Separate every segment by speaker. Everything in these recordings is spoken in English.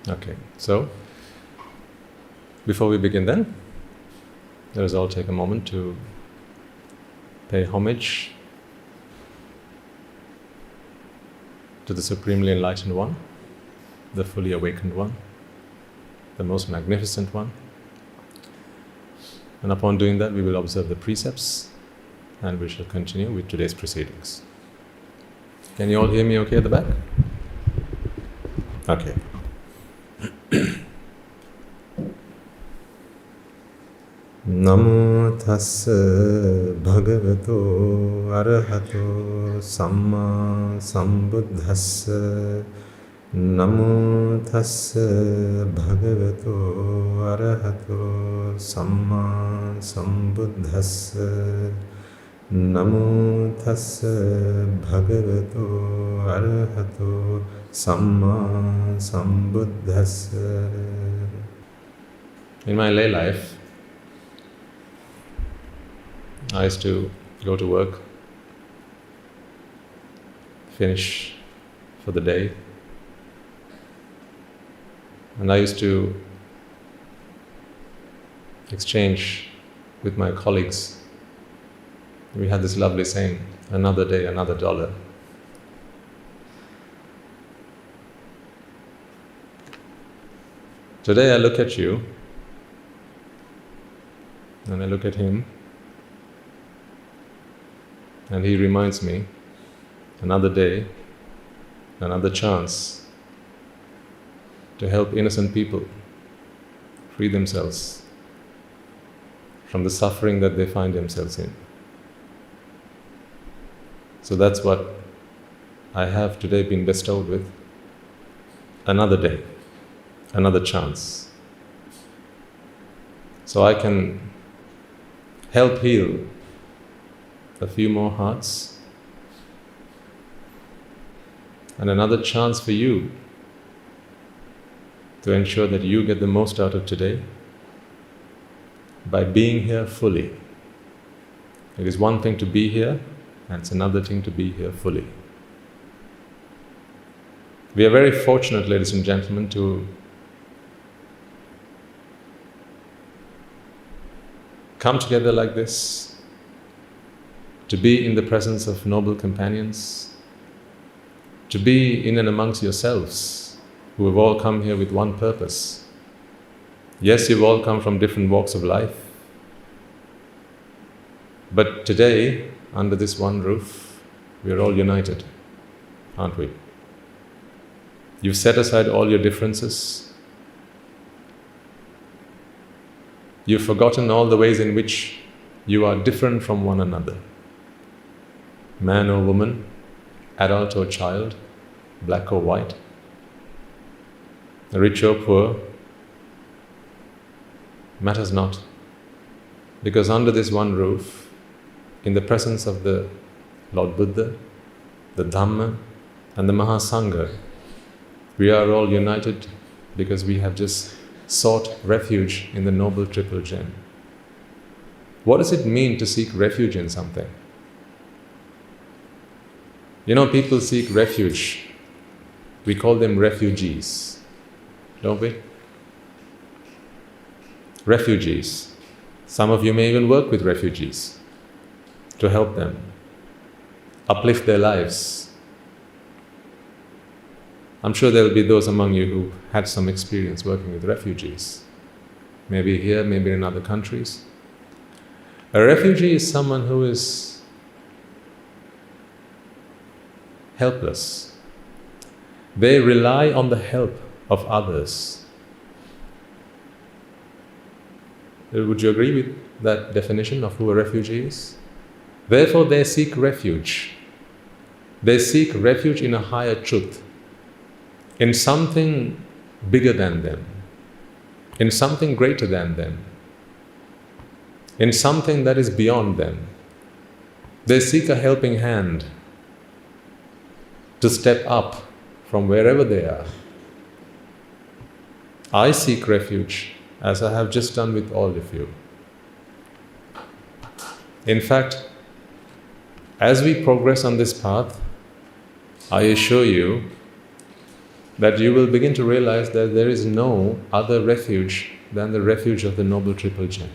Speaker 1: Okay, so before we begin then, let us all take a moment to pay homage to the Supremely Enlightened One, the fully awakened one, the most magnificent one. And upon doing that, we will observe the precepts and we shall continue with today's proceedings. Can you all hear me okay at the back? Okay. Namo tassa bhagavato arahato samma sambuddhassa. Namo tassa bhagavato arahato samma sambuddhassa. Namo tassa bhagavato arahato samma sambuddhassa. In my lay life, I used to go to work, finish for the day, and I used to exchange with my colleagues. We had this lovely saying, another day, another dollar. Today I look at you, and I look at him, and he reminds me, another day, another chance to help innocent people free themselves from the suffering that they find themselves in. So that's what I have today been bestowed with, another day, another chance. So I can help heal a few more hearts, and another chance for you to ensure that you get the most out of today by being here fully. It is one thing to be here, and it's another thing to be here fully. We are very fortunate, ladies and gentlemen, to come together like this, to be in the presence of noble companions, to be in and amongst yourselves, who have all come here with one purpose. Yes, you've all come from different walks of life, but today, under this one roof, we are all united, aren't we? You've set aside all your differences. You've forgotten all the ways in which you are different from one another. Man or woman, adult or child, black or white, rich or poor, matters not. Because under this one roof, in the presence of the Lord Buddha, the Dhamma and the Mahasangha, we are all united because we have just sought refuge in the Noble Triple Gem. What does it mean to seek refuge in something? You know, people seek refuge. We call them refugees, don't we? Refugees. Some of you may even work with refugees to help them, uplift their lives. I'm sure there will be those among you who had some experience working with refugees. Maybe here, maybe in other countries. A refugee is someone who is helpless. They rely on the help of others. Would you agree with that definition of who a refugee is? Therefore, they seek refuge. They seek refuge in a higher truth, in something bigger than them, in something greater than them, in something that is beyond them. They seek a helping hand to step up from wherever they are. I seek refuge as I have just done with all of you. In fact, as we progress on this path, I assure you that you will begin to realize that there is no other refuge than the refuge of the Noble Triple Gem.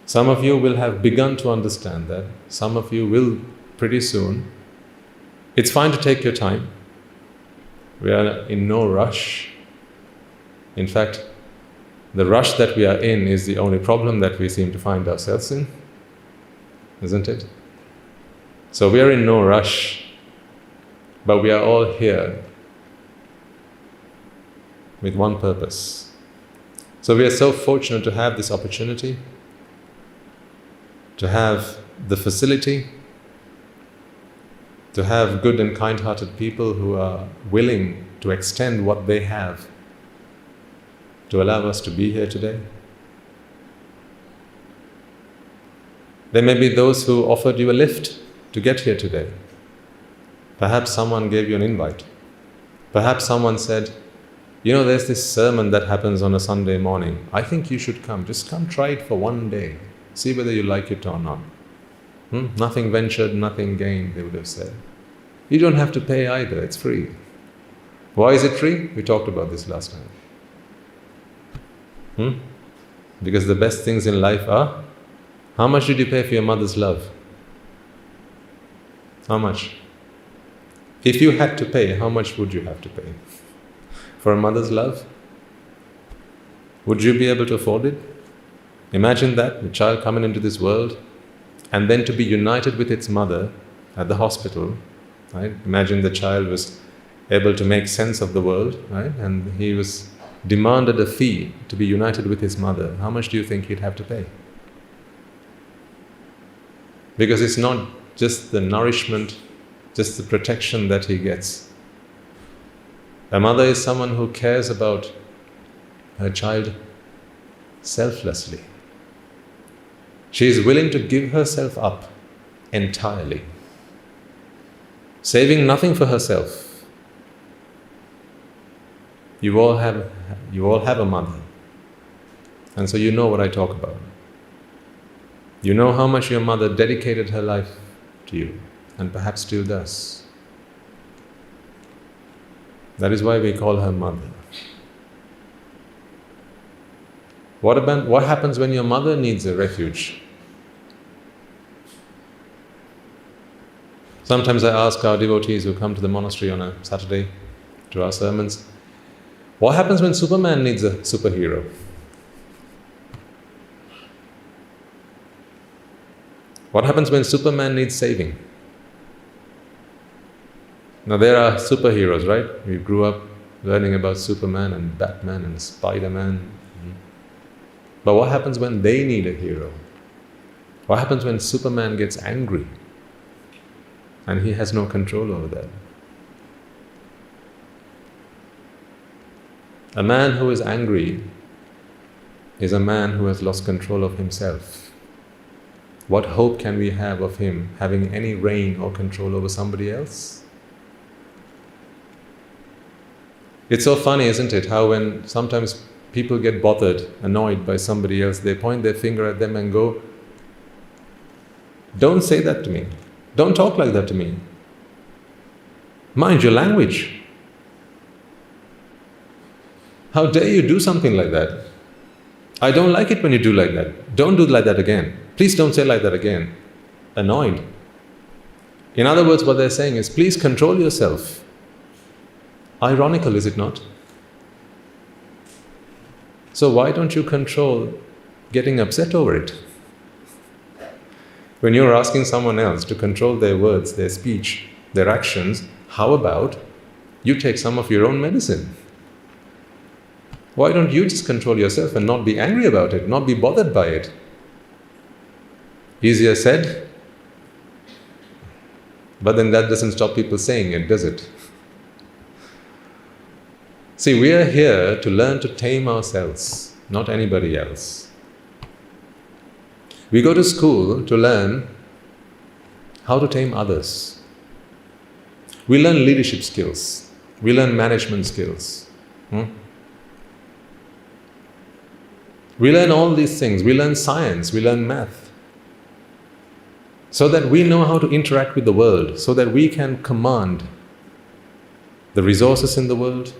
Speaker 1: Some of you will have begun to understand that. Some of you will pretty soon. It's fine to take your time. We are in no rush. In fact, the rush that we are in is the only problem that we seem to find ourselves in, isn't it? So we are in no rush, but we are all here with one purpose. So we are so fortunate to have this opportunity, to have the facility, to have good and kind-hearted people who are willing to extend what they have to allow us to be here today. There may be those who offered you a lift to get here today. Perhaps someone gave you an invite. Perhaps someone said, you know, there's this sermon that happens on a Sunday morning. I think you should come. Just come try it for one day. See whether you like it or not. Nothing ventured, nothing gained, they would have said. You don't have to pay either, it's free. Why is it free? We talked about this last time. Because the best things in life are, how much did you pay for your mother's love? How much? If you had to pay, how much would you have to pay? For a mother's love? Would you be able to afford it? Imagine that, the child coming into this world, and then to be united with its mother at the hospital, right? Imagine the child was able to make sense of the world, right? And he was demanded a fee to be united with his mother. How much do you think he'd have to pay? Because it's not just the nourishment, just the protection that he gets. A mother is someone who cares about her child selflessly. She is willing to give herself up entirely, saving nothing for herself. You all have a mother, and so you know what I talk about. You know how much your mother dedicated her life to you, and perhaps still does. That is why we call her mother. What happens when your mother needs a refuge? Sometimes I ask our devotees who come to the monastery on a Saturday to our sermons, what happens when Superman needs a superhero? What happens when Superman needs saving? Now there are superheroes, right? We grew up learning about Superman and Batman and Spider-Man. But what happens when they need a hero? What happens when Superman gets angry and he has no control over that? A man who is angry is a man who has lost control of himself. What hope can we have of him having any reign or control over somebody else? It's so funny, isn't it, how when sometimes people get bothered, annoyed by somebody else, they point their finger at them and go, don't say that to me. Don't talk like that to me. Mind your language. How dare you do something like that? I don't like it when you do like that. Don't do like that again. Please don't say like that again. Annoyed. In other words, what they're saying is, please control yourself. Ironical, is it not? So why don't you control getting upset over it? When you're asking someone else to control their words, their speech, their actions, how about you take some of your own medicine? Why don't you just control yourself and not be angry about it, not be bothered by it? Easier said, but then that doesn't stop people saying it, does it? See, we are here to learn to tame ourselves, not anybody else. We go to school to learn how to tame others. We learn leadership skills. We learn management skills. We learn all these things. We learn science. We learn math. So that we know how to interact with the world, so that we can command the resources in the world.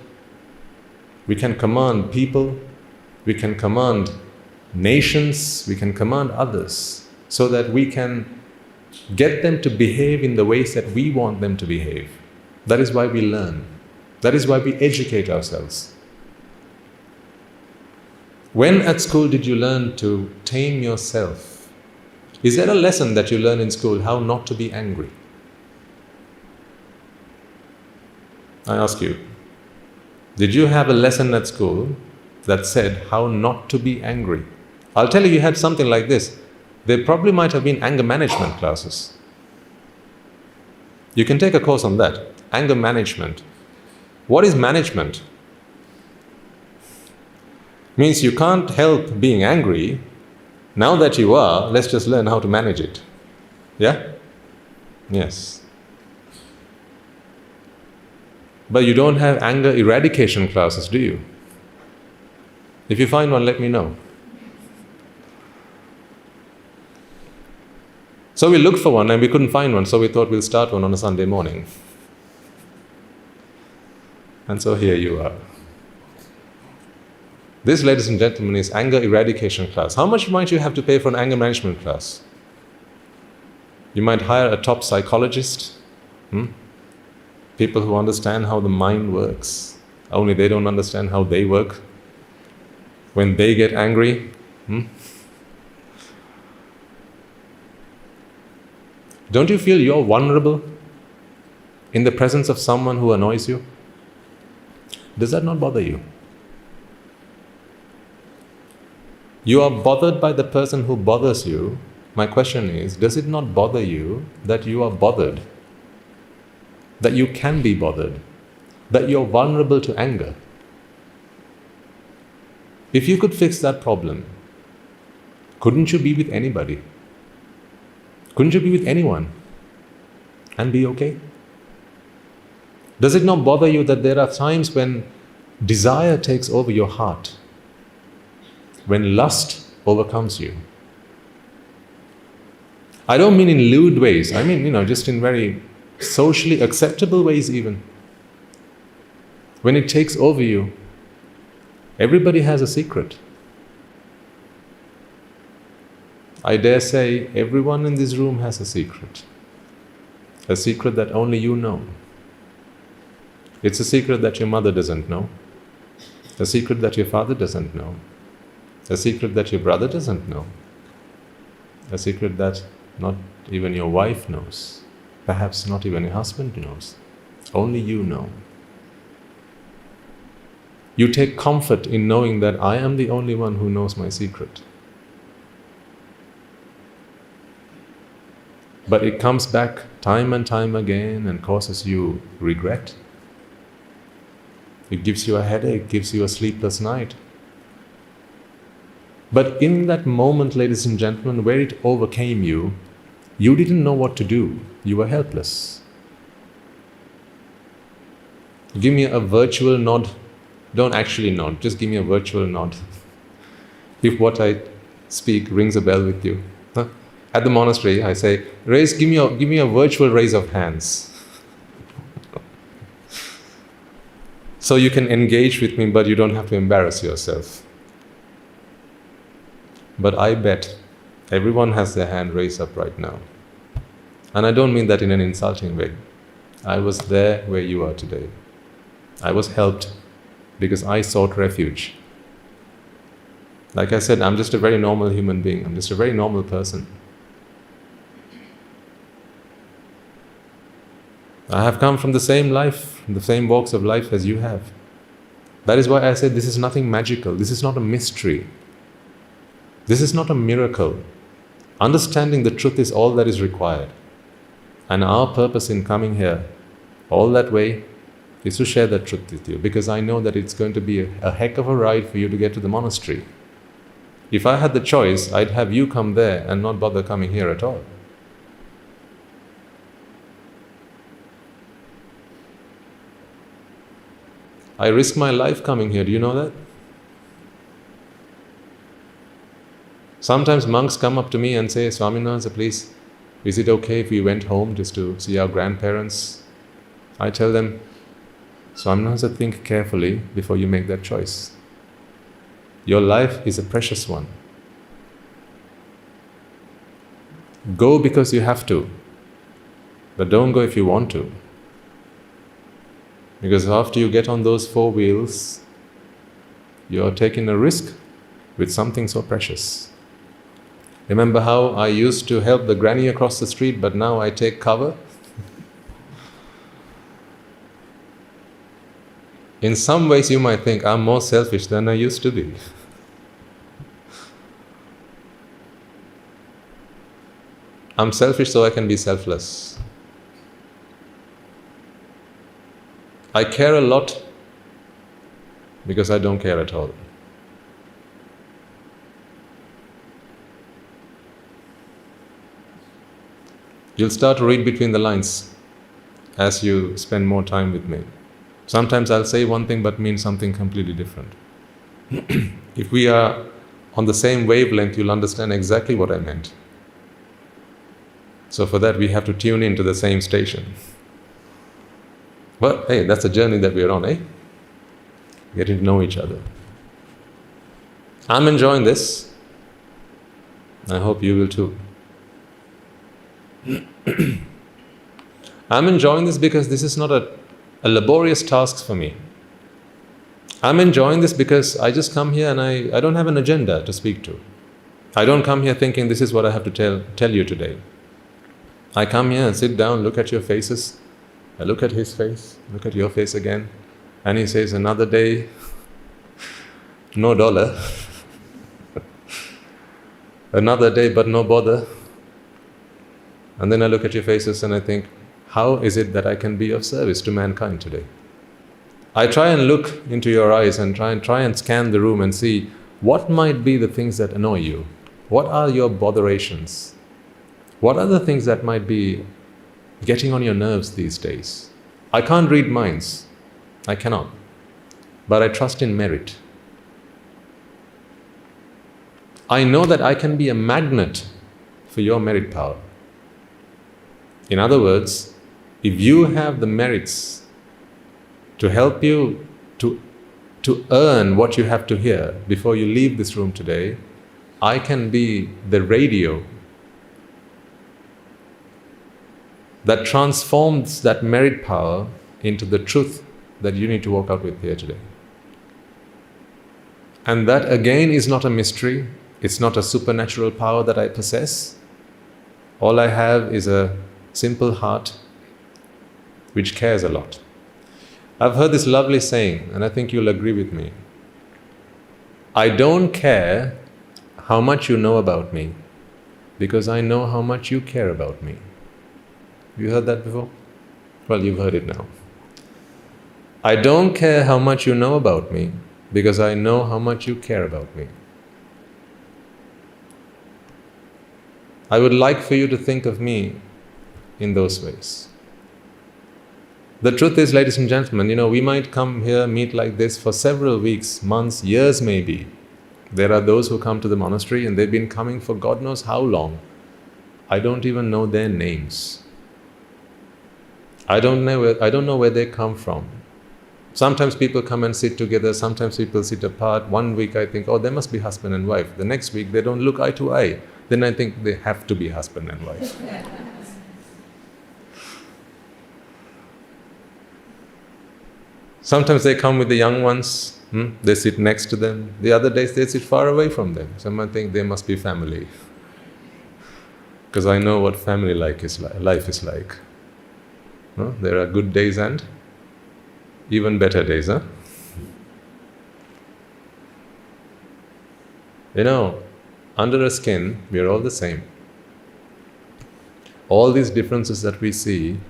Speaker 1: We can command people, we can command nations, we can command others, so that we can get them to behave in the ways that we want them to behave. That is why we learn. That is why we educate ourselves. When at school did you learn to tame yourself? Is there a lesson that you learn in school, how not to be angry? I ask you, did you have a lesson at school that said how not to be angry? I'll tell you, you had something like this. There probably might have been anger management classes. You can take a course on that. Anger management. What is management? Means you can't help being angry. Now that you are, let's just learn how to manage it. Yeah? Yes. But you don't have anger eradication classes, do you? If you find one, let me know. So we looked for one and we couldn't find one, so we thought we'll start one on a Sunday morning. And so here you are. This, ladies and gentlemen, is anger eradication class. How much might you have to pay for an anger management class? You might hire a top psychologist. People who understand how the mind works. Only they don't understand how they work. When they get angry. Don't you feel you're vulnerable in the presence of someone who annoys you? Does that not bother you? You are bothered by the person who bothers you. My question is, does it not bother you that you are bothered? That you can be bothered? That you're vulnerable to anger? If you could fix that problem, couldn't you be with anybody? Couldn't you be with anyone and be okay? Does it not bother you that there are times when desire takes over your heart? When lust overcomes you? I don't mean in lewd ways. I mean, just in very socially acceptable ways even. When it takes over you, everybody has a secret. I dare say everyone in this room has a secret that only you know. It's a secret that your mother doesn't know, a secret that your father doesn't know, a secret that your brother doesn't know, a secret that not even your wife knows, perhaps not even your husband knows, only you know. You take comfort in knowing that I am the only one who knows my secret. But it comes back time and time again and causes you regret. It gives you a headache, gives you a sleepless night. But in that moment, ladies and gentlemen, where it overcame you, you didn't know what to do. You were helpless. Give me a virtual nod. Don't actually nod, just give me a virtual nod. If what I speak rings a bell with you. At the monastery, I say, give me a virtual raise of hands. So you can engage with me, but you don't have to embarrass yourself. But I bet everyone has their hand raised up right now. And I don't mean that in an insulting way. I was there where you are today. I was helped because I sought refuge. Like I said, I'm just a very normal human being. I'm just a very normal person. I have come from the same life, the same walks of life as you have. That is why I said this is nothing magical. This is not a mystery. This is not a miracle. Understanding the truth is all that is required. And our purpose in coming here, all that way, is to share that truth with you. Because I know that it's going to be a heck of a ride for you to get to the monastery. If I had the choice, I'd have you come there and not bother coming here at all. I risk my life coming here, do you know that? Sometimes monks come up to me and say, Swaminatha, please, is it okay if we went home just to see our grandparents? I tell them, So I'm going to think carefully before you make that choice. Your life is a precious one. Go because you have to, but don't go if you want to. Because after you get on those four wheels, you're taking a risk with something so precious. Remember how I used to help the granny across the street, but now I take cover? In some ways you might think I'm more selfish than I used to be. I'm selfish so I can be selfless. I care a lot because I don't care at all. You'll start to read between the lines as you spend more time with me. Sometimes I'll say one thing but mean something completely different. If we are on the same wavelength, you'll understand exactly what I meant. So for that we have to tune into the same station. But hey, that's a journey that we're on, eh? Getting to know each other. I'm enjoying this. I hope you will too. I'm enjoying this because this is not a laborious task for me. I'm enjoying this because I just come here and I don't have an agenda to speak to. I don't come here thinking this is what I have to tell you today. I come here and sit down, look at your faces. I look at his face, look at your face again, and he says, another day, no dollar. Another day, but no bother. And then I look at your faces and I think, how is it that I can be of service to mankind today? I try and look into your eyes and try and scan the room and see what might be the things that annoy you. What are your botherations? What are the things that might be getting on your nerves these days? I can't read minds. I cannot. But I trust in merit. I know that I can be a magnet for your merit power. In other words, if you have the merits to help you to earn what you have to hear before you leave this room today, I can be the radio that transforms that merit power into the truth that you need to walk out with here today. And that again is not a mystery. It's not a supernatural power that I possess. All I have is a simple heart which cares a lot. I've heard this lovely saying, and I think you'll agree with me. I don't care how much you know about me, because I know how much you care about me. You heard that before? Well, you've heard it now. I don't care how much you know about me, because I know how much you care about me. I would like for you to think of me in those ways. The truth is, ladies and gentlemen, we might come here, meet like this for several weeks, months, years maybe. There are those who come to the monastery and they've been coming for God knows how long. I don't even know their names. I don't know where they come from. Sometimes people come and sit together, sometimes people sit apart. One week I think, oh, they must be husband and wife. The next week they don't look eye to eye. Then I think they have to be husband and wife. Sometimes they come with the young ones, they sit next to them. The other days they sit far away from them. Someone think they must be family. Because I know what family life is like. No? There are good days and even better days, huh? Under the skin, we are all the same. All these differences that we see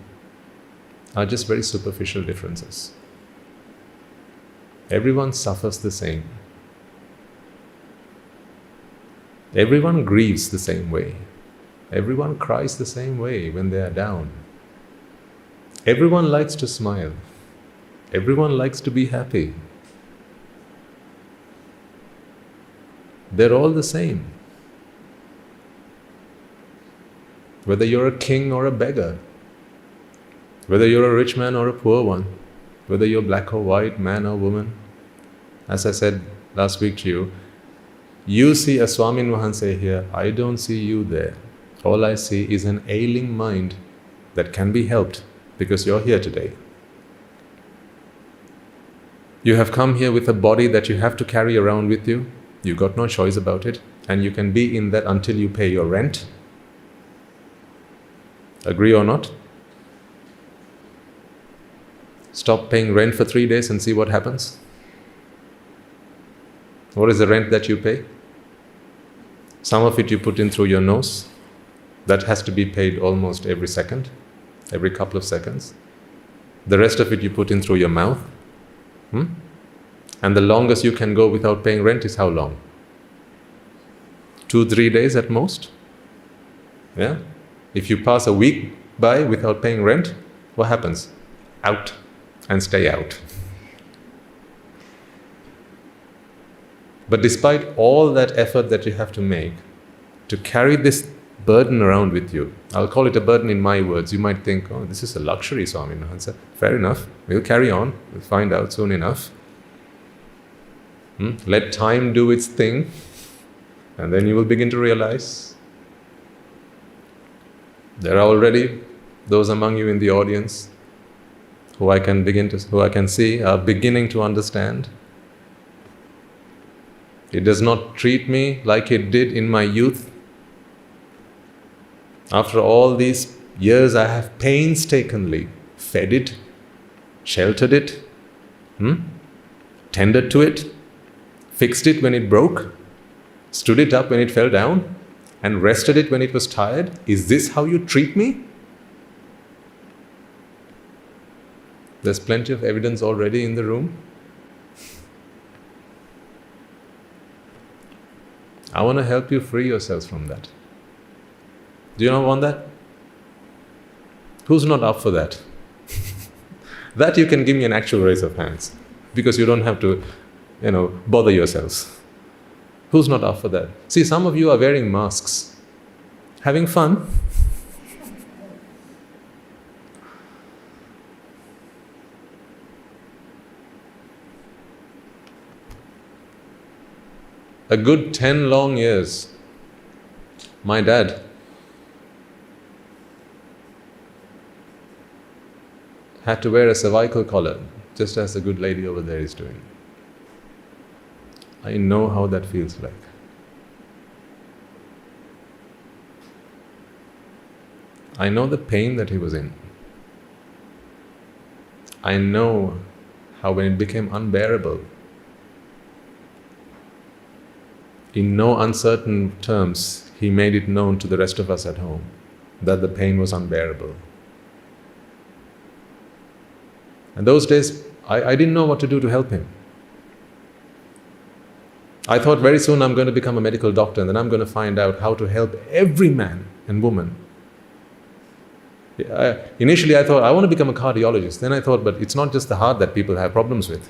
Speaker 1: are just very superficial differences. Everyone suffers the same. Everyone grieves the same way. Everyone cries the same way when they are down. Everyone likes to smile. Everyone likes to be happy. They're all the same. Whether you're a king or a beggar, whether you're a rich man or a poor one, whether you're black or white, man or woman. As I said last week to you, you see a Swamin Mahanse here, I don't see you there. All I see is an ailing mind that can be helped because you're here today. You have come here with a body that you have to carry around with you. You got no choice about it, and you can be in that until you pay your rent. Agree or not? Stop paying rent for 3 days and see what happens. What is the rent that you pay? Some of it you put in through your nose. That has to be paid almost every second, every couple of seconds. The rest of it you put in through your mouth. And the longest you can go without paying rent is how long? 2-3 days at most. Yeah? If you pass a week by without paying rent, what happens? Out, and stay out. But despite all that effort that you have to make to carry this burden around with you, I'll call it a burden in my words. You might think, oh, this is a luxury, Swami Mahansa. Fair enough. We'll carry on. We'll find out soon enough. Let time do its thing, and then you will begin to realize. There are already those among you in the audience who I can see are beginning to understand. It does not treat me like it did in my youth. After all these years, I have painstakingly fed it, sheltered it, tended to it, fixed it when it broke, stood it up when it fell down, and rested it when it was tired. Is this how you treat me? There's plenty of evidence already in the room. I want to help you free yourselves from that. Do you not want that? Who's not up for that? That you can give me an actual raise of hands, because you don't have to, bother yourselves. Who's not up for that? See, some of you are wearing masks, having fun. A good 10 long years, my dad had to wear a cervical collar, just as the good lady over there is doing. I know how that feels like. I know the pain that he was in. I know how when it became unbearable, in no uncertain terms, he made it known to the rest of us at home that the pain was unbearable. And those days, I didn't know what to do to help him. I thought very soon I'm going to become a medical doctor, and then I'm going to find out how to help every man and woman. Initially I thought, I want to become a cardiologist. Then I thought, but it's not just the heart that people have problems with.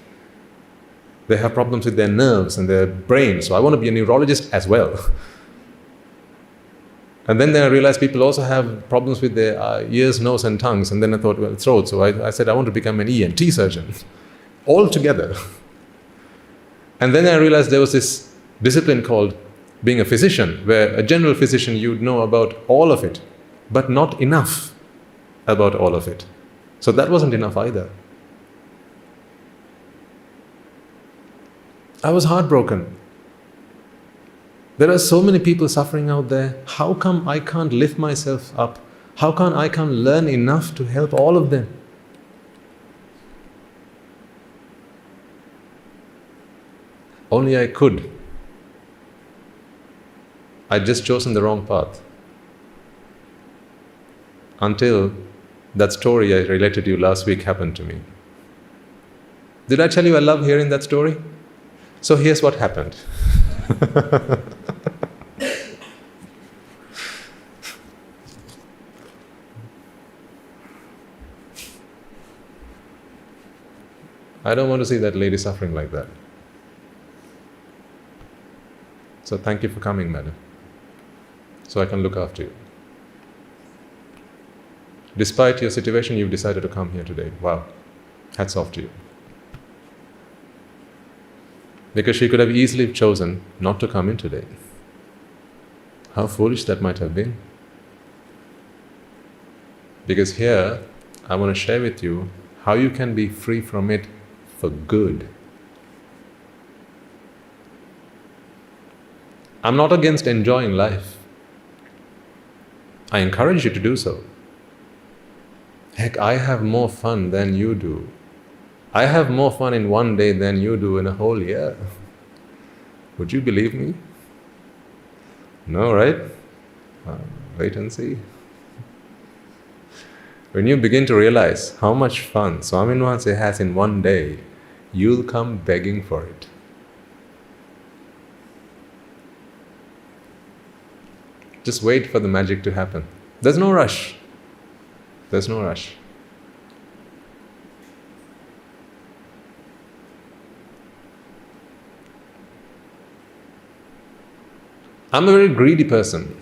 Speaker 1: They have problems with their nerves and their brain, so I want to be a neurologist as well. And then I realized people also have problems with their ears, nose and tongues, and then I thought, well, throat. So I said, I want to become an ENT surgeon, all together. And then I realized there was this discipline called being a physician, where a general physician, you'd know about all of it, but not enough about all of it. So that wasn't enough either. I was heartbroken. There are so many people suffering out there. How come I can't lift myself up? How come I can't learn enough to help all of them? Only I could. I'd just chosen the wrong path. Until that story I related to you last week happened to me. Did I tell you I love hearing that story? So here's what happened. I don't want to see that lady suffering like that. So thank you for coming, madam, so I can look after you. Despite your situation, you've decided to come here today. Wow. Hats off to you. Because she could have easily chosen not to come in today. How foolish that might have been. Because here, I want to share with you how you can be free from it for good. I'm not against enjoying life. I encourage you to do so. Heck, I have more fun than you do. I have more fun in one day than you do in a whole year. Would you believe me? No, right? Wait and see. When you begin to realize how much fun Swami Wahanse has in one day, you'll come begging for it. Just wait for the magic to happen. There's no rush. There's no rush. I'm a very greedy person.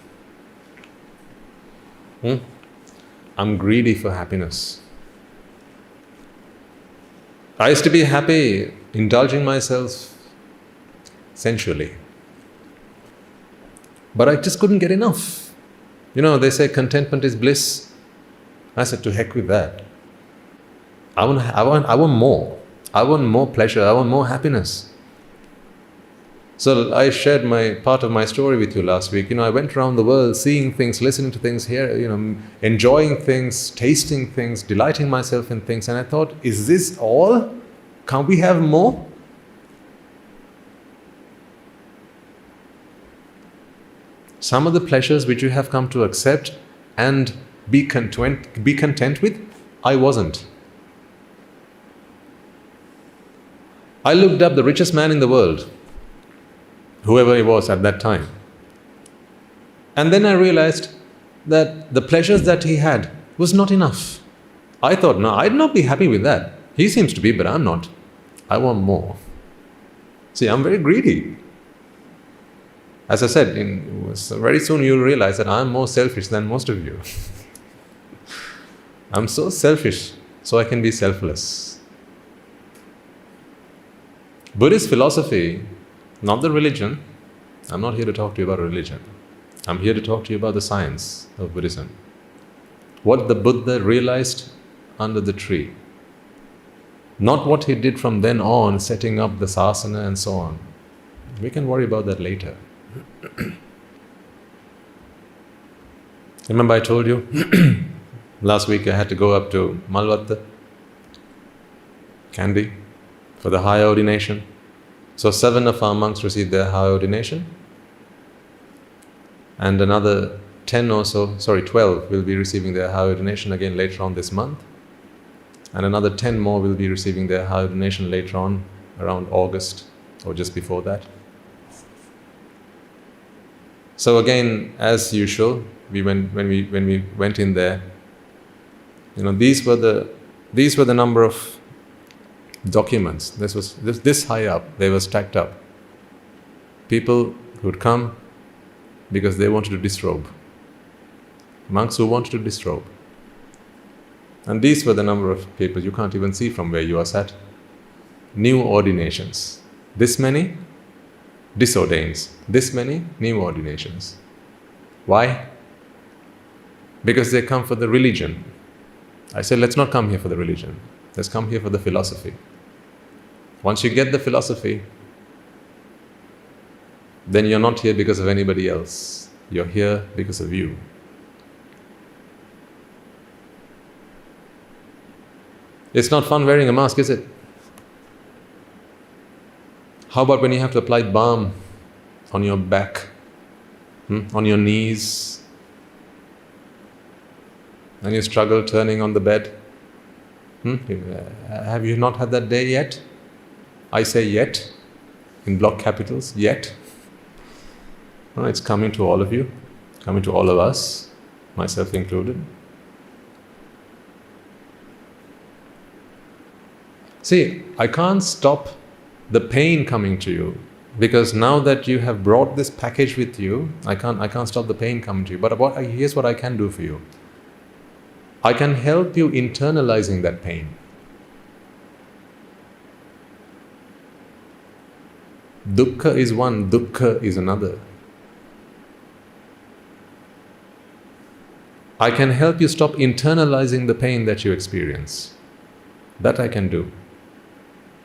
Speaker 1: I'm greedy for happiness. I used to be happy indulging myself sensually. But I just couldn't get enough. They say contentment is bliss. I said, to heck with that. I want more. I want more pleasure. I want more happiness. So I shared part of my story with you last week. I went around the world seeing things, listening to things, enjoying things, tasting things, delighting myself in things. And I thought, is this all? Can't we have more? Some of the pleasures which you have come to accept and be content with, I wasn't. I looked up the richest man in the world, whoever he was at that time. And then I realized that the pleasures that he had was not enough. I thought, no, I'd not be happy with that. He seems to be, but I'm not. I want more. See, I'm very greedy. As I said, very soon you'll realize that I'm more selfish than most of you. I'm so selfish, so I can be selfless. Buddhist philosophy, not the religion. I'm not here to talk to you about religion. I'm here to talk to you about the science of Buddhism. What the Buddha realized under the tree. Not what he did from then on, setting up the sasana and so on. We can worry about that later. Remember I told you last week I had to go up to Malvatta, Kandy, for the high ordination. So 7 of our monks received their high ordination, and another 12 will be receiving their high ordination again later on this month, and another 10 more will be receiving their high ordination later on around August or just before that. So again, as usual, when we went in there, these were the number of documents. This was this high up. They were stacked up. People who would come because they wanted to disrobe. Monks who wanted to disrobe. And these were the number of people. You can't even see from where you are sat. New ordinations. This many disordains. This many new ordinations. Why? Because they come for the religion. I said, let's not come here for the religion. Let's come here for the philosophy. Once you get the philosophy, then you're not here because of anybody else. You're here because of you. It's not fun wearing a mask, is it? How about when you have to apply balm on your back, on your knees, and you struggle turning on the bed? Have you not had that day yet? I say yet, in block capitals, yet. No, it's coming to all of you, coming to all of us, myself included. See, I can't stop the pain coming to you, because now that you have brought this package with you, I can't stop the pain coming to you. But here's what I can do for you. I can help you internalizing that pain. Dukkha is one, dukkha is another. I can help you stop internalizing the pain that you experience. That I can do.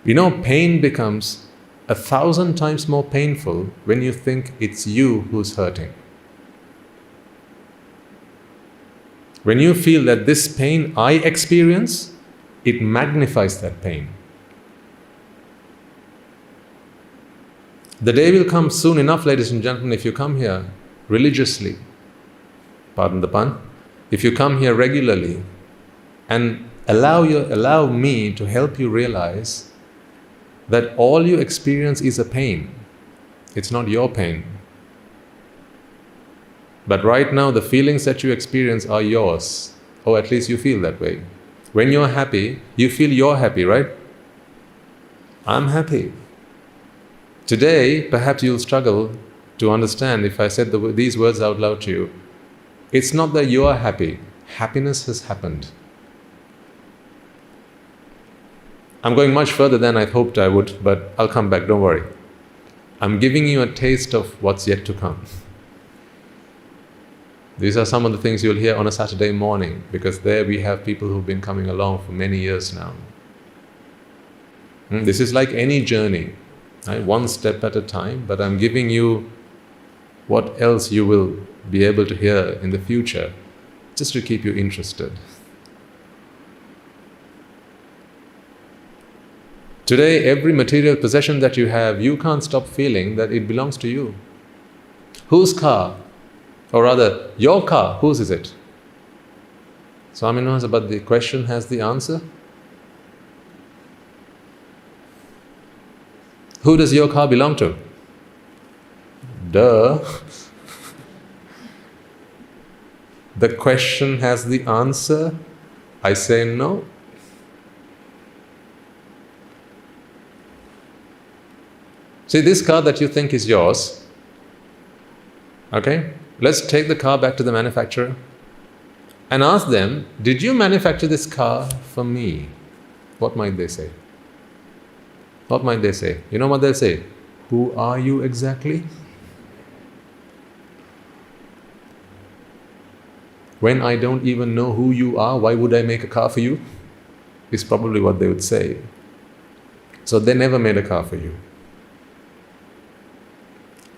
Speaker 1: You know, pain becomes 1,000 times more painful when you think it's you who's hurting. When you feel that this pain I experience, it magnifies that pain. The day will come soon enough, ladies and gentlemen, if you come here religiously, pardon the pun, if you come here regularly and allow me to help you realize that all you experience is a pain. It's not your pain. But right now the feelings that you experience are yours, or at least you feel that way. When you're happy, you feel you're happy, right? I'm happy. Today, perhaps you'll struggle to understand if I said these words out loud to you. It's not that you are happy. Happiness has happened. I'm going much further than I hoped I would, but I'll come back, don't worry. I'm giving you a taste of what's yet to come. These are some of the things you'll hear on a Saturday morning, because there we have people who've been coming along for many years now. This is like any journey, right? One step at a time, but I'm giving you what else you will be able to hear in the future, just to keep you interested. Today, every material possession that you have, you can't stop feeling that it belongs to you. Whose car? Or rather, your car, whose is it? Swami knows, but the question has the answer. Who does your car belong to? Duh. The question has the answer. I say no. See, this car that you think is yours, okay? Let's take the car back to the manufacturer and ask them, did you manufacture this car for me? What might they say? What might they say? You know what they'll say? Who are you exactly? When I don't even know who you are, why would I make a car for you? Is probably what they would say. So they never made a car for you.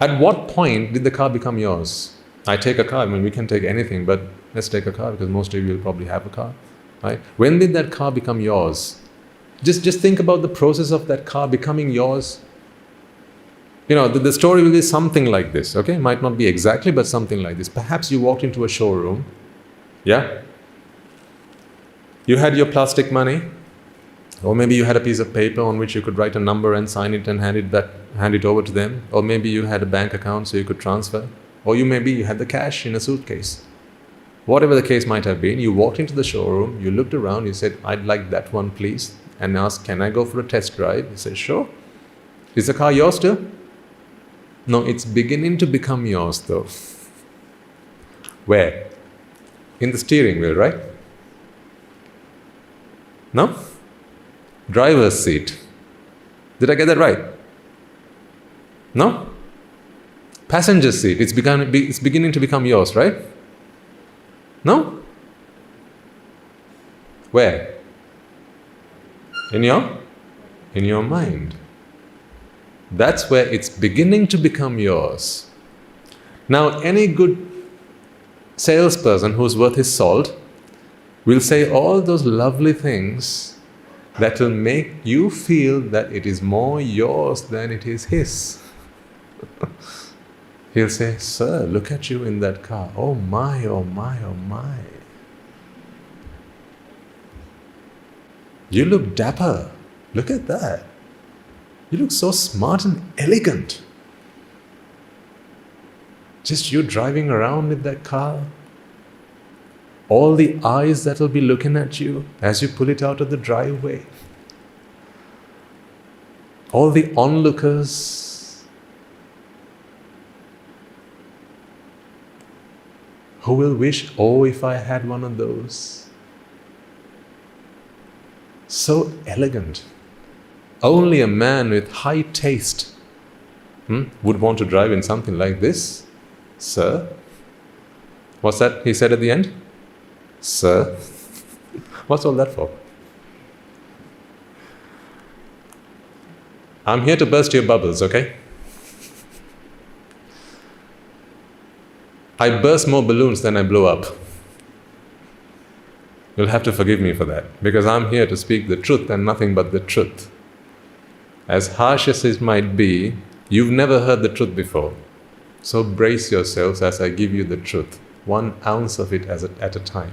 Speaker 1: At what point did the car become yours? I take a car, I mean we can take anything, but let's take a car because most of you will probably have a car, right? When did that car become yours? Just think about the process of that car becoming yours. You know, the story will be something like this, okay? Might not be exactly, but something like this. Perhaps you walked into a showroom, yeah? You had your plastic money, or maybe you had a piece of paper on which you could write a number and sign it and hand it over to them. Or maybe you had a bank account so you could transfer. Or you had the cash in a suitcase. Whatever the case might have been, you walked into the showroom, you looked around, you said, I'd like that one please, and asked, can I go for a test drive? He said, sure. Is the car yours too? No, it's beginning to become yours though. Where? In the steering wheel, right? No? Driver's seat. Did I get that right? No? Passenger seat. It's beginning to become yours, right? No? Where? In your mind. That's where it's beginning to become yours. Now, any good salesperson who's worth his salt will say all those lovely things that will make you feel that it is more yours than it is his. He'll say, sir, look at you in that car. Oh my, oh my, oh my. You look dapper. Look at that. You look so smart and elegant. Just you driving around in that car. All the eyes that will be looking at you as you pull it out of the driveway. All the onlookers. Who will wish, oh, if I had one of those. So elegant. Only a man with high taste would want to drive in something like this? Sir? What's that he said at the end? Sir? What's all that for? I'm here to burst your bubbles, okay? I burst more balloons than I blow up. You'll have to forgive me for that, because I'm here to speak the truth and nothing but the truth. As harsh as it might be, you've never heard the truth before. So brace yourselves as I give you the truth, 1 ounce of it at a time.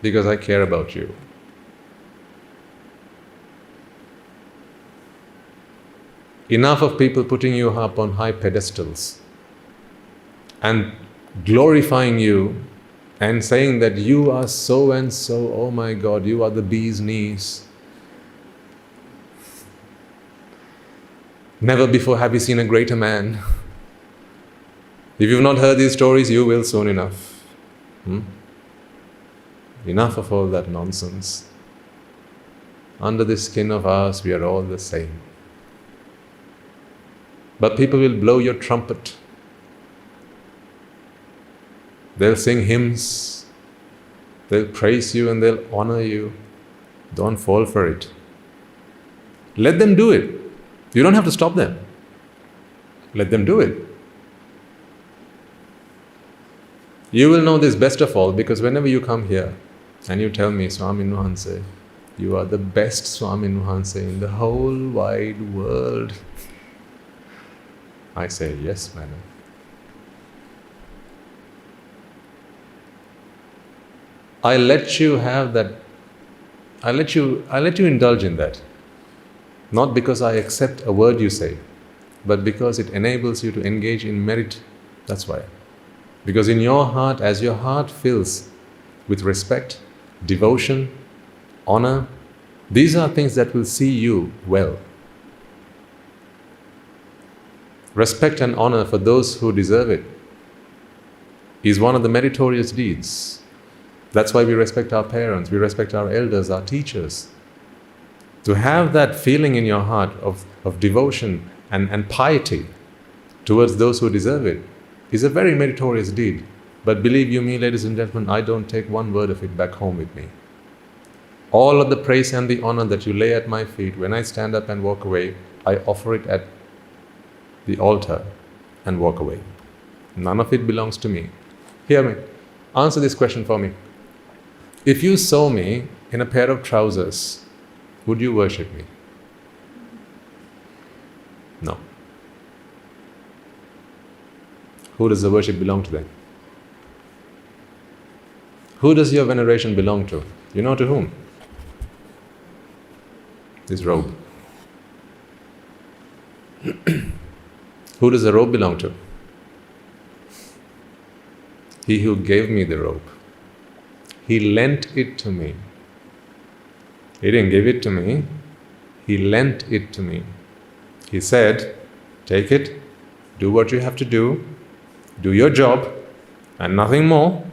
Speaker 1: Because I care about you. Enough of people putting you up on high pedestals and glorifying you and saying that you are so and so, oh my God, you are the bee's knees. Never before have you seen a greater man. If you've not heard these stories, you will soon enough. Enough of all that nonsense. Under this skin of ours, we are all the same. But people will blow your trumpet. They'll sing hymns. They'll praise you and they'll honor you. Don't fall for it. Let them do it. You don't have to stop them. Let them do it. You will know this best of all because whenever you come here and you tell me, Swami Nuhanse, you are the best Swami Nuhanse in the whole wide world, I say, yes, madam. I let you have that. I let you indulge in that. Not because I accept a word you say, but because it enables you to engage in merit. That's why. Because in your heart, as your heart fills with respect, devotion, honor, these are things that will see you well. Respect and honor for those who deserve it is one of the meritorious deeds. That's why we respect our parents, we respect our elders, our teachers. To have that feeling in your heart of devotion and piety towards those who deserve it is a very meritorious deed. But believe you me, ladies and gentlemen, I don't take one word of it back home with me. All of the praise and the honor that you lay at my feet, when I stand up and walk away, I offer it at the altar and walk away. None of it belongs to me. Hear me. Answer this question for me. If you saw me in a pair of trousers, would you worship me? No. Who does the worship belong to then? Who does your veneration belong to? You know to whom? This robe. Who does the robe belong to? He who gave me the robe. He lent it to me. He didn't give it to me. He lent it to me. He said, take it, do what you have to do your job, and nothing more,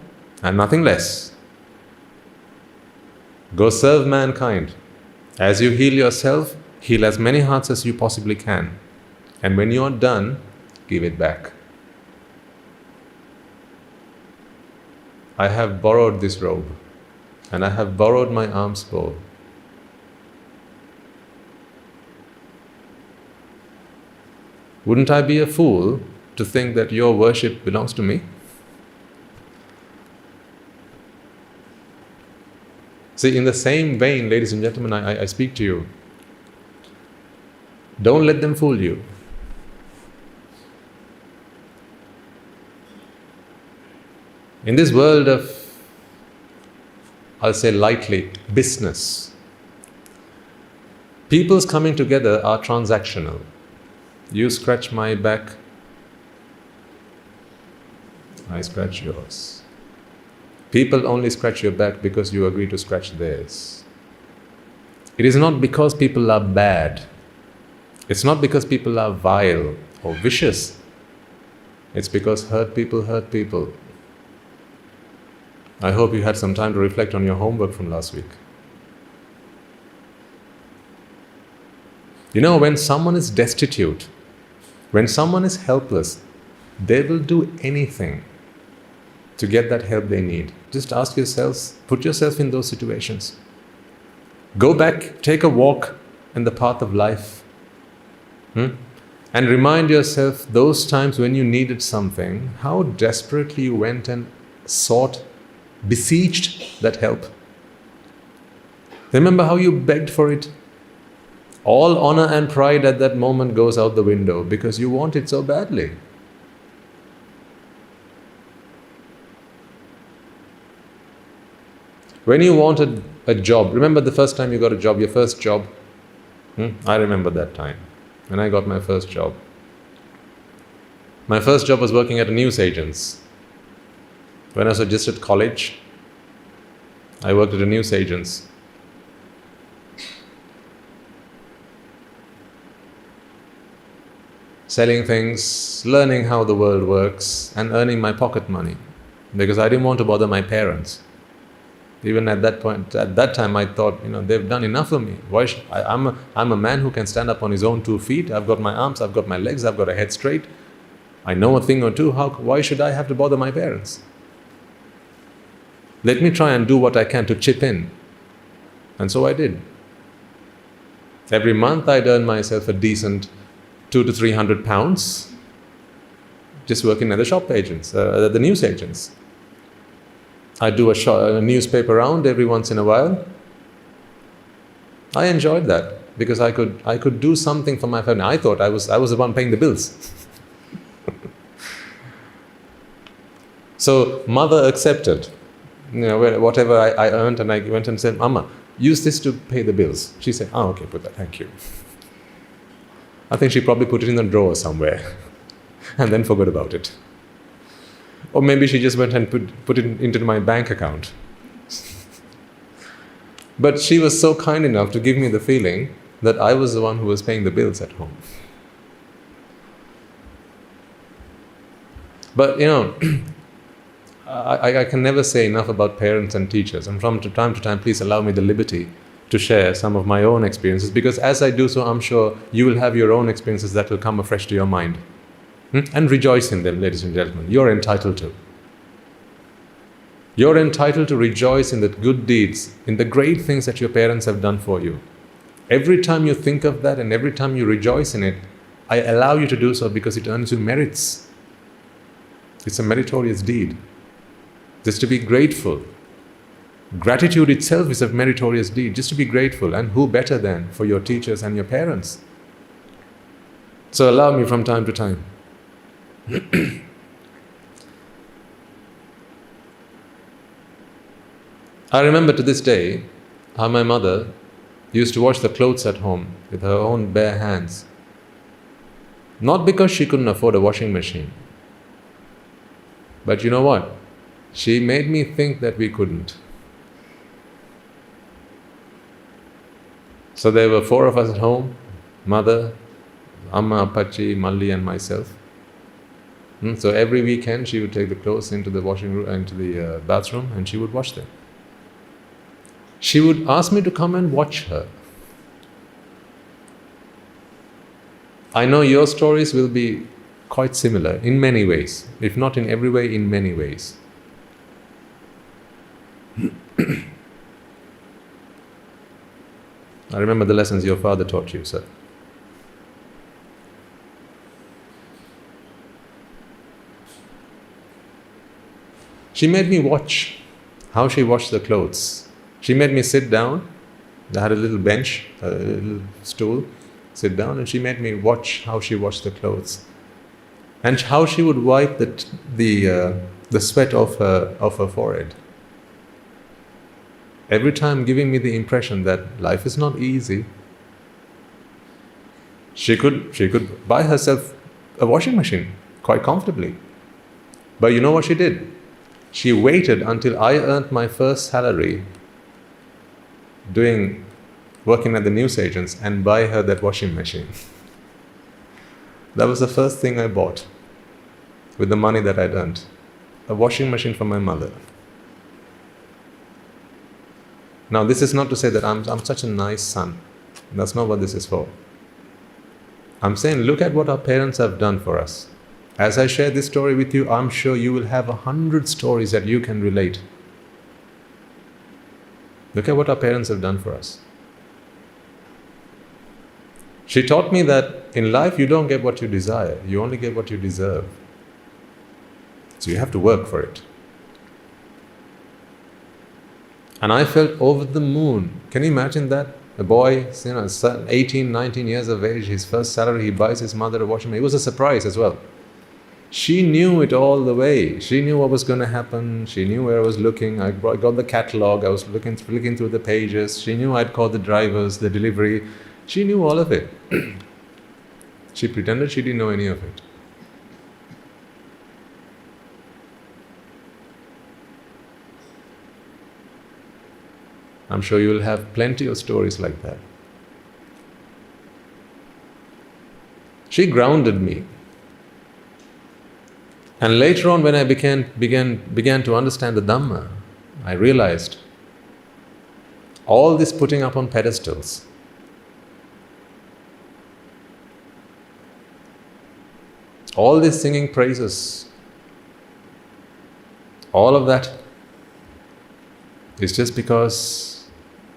Speaker 1: and nothing less. Go serve mankind. As you heal yourself, heal as many hearts as you possibly can. And when you're done, give it back. I have borrowed this robe, and I have borrowed my alms bowl. Wouldn't I be a fool to think that your worship belongs to me? See, in the same vein, ladies and gentlemen, I speak to you. Don't let them fool you. In this world of, I'll say lightly, business, people's coming together are transactional. You scratch my back, I scratch yours. People only scratch your back because you agree to scratch theirs. It is not because people are bad. It's not because people are vile or vicious. It's because hurt people hurt people. I hope you had some time to reflect on your homework from last week. You know, when someone is destitute, when someone is helpless, they will do anything to get that help they need. Just ask yourselves, put yourself in those situations. Go back, take a walk in the path of life. And remind yourself those times when you needed something, how desperately you went and sought, beseeched that help. Remember how you begged for it? All honor and pride at that moment goes out the window because you want it so badly. When you wanted a job, remember the first time you got a job, your first job? I remember that time when I got my first job. My first job was working at a news agent's. When I was just at college, I worked at a news agent's. Selling things, learning how the world works, and earning my pocket money. Because I didn't want to bother my parents. Even at that point, at that time, I thought, they've done enough for me. Why should I'm a man who can stand up on his own 2 feet. I've got my arms, I've got my legs, I've got a head straight. I know a thing or two. Why should I have to bother my parents? Let me try and do what I can to chip in. And so I did. Every month I'd earn myself a decent 200 to 300 pounds just working at the shop agents, the news agents. I'd do a newspaper round every once in a while. I enjoyed that because I could do something for my family. I thought I was the one paying the bills. So mother accepted, whatever I earned, and I went and said, Mama, use this to pay the bills. She said, okay, put that, thank you. I think she probably put it in a drawer somewhere and then forgot about it. Or maybe she just went and put it into my bank account. But she was so kind enough to give me the feeling that I was the one who was paying the bills at home. But I can never say enough about parents and teachers. And from time to time, please allow me the liberty to share some of my own experiences, because as I do so, I'm sure you will have your own experiences that will come afresh to your mind. And rejoice in them, ladies and gentlemen. You're entitled to. You're entitled to rejoice in the good deeds, in the great things that your parents have done for you. Every time you think of that and every time you rejoice in it, I allow you to do so because it earns you merits. It's a meritorious deed. Just to be grateful. Gratitude itself is a meritorious deed, just to be grateful. And who better than for your teachers and your parents? So allow me from time to time. I remember to this day how my mother used to wash the clothes at home with her own bare hands. Not because she couldn't afford a washing machine. But you know what? She made me think that we couldn't. So there were 4 of us at home, mother, Amma, Apachi, Malli and myself. So every weekend she would take the clothes into the washing room, into the bathroom, and she would wash them. She would ask me to come and watch her. I know your stories will be quite similar in many ways, if not in every way, in many ways. I remember the lessons your father taught you, sir. She made me watch how she washed the clothes. She made me sit down. I had a little bench, a little stool, sit down, and she made me watch how she washed the clothes. And how she would wipe the sweat off her forehead. Every time giving me the impression that life is not easy. She could buy herself a washing machine quite comfortably. But you know what she did? She waited until I earned my first salary working at the news agents and buy her that washing machine. That was the first thing I bought with the money that I'd earned. A washing machine for my mother. Now this is not to say that I'm such a nice son. That's not what this is for. I'm saying, look at what our parents have done for us. As I share this story with you, I'm sure you will have 100 stories that you can relate. Look at what our parents have done for us. She taught me that in life you don't get what you desire, you only get what you deserve. So you have to work for it. And I felt over the moon. Can you imagine that? A boy, 18, 19 years of age, his first salary, he buys his mother a washing machine. It was a surprise as well. She knew it all the way. She knew what was going to happen. She knew where I was looking. I got the catalog. I was flicking through the pages. She knew I'd call the drivers, the delivery. She knew all of it. She pretended she didn't know any of it. I'm sure you'll have plenty of stories like that. She grounded me. And later on, when I began to understand the Dhamma, I realized all this putting up on pedestals, all this singing praises, all of that is just because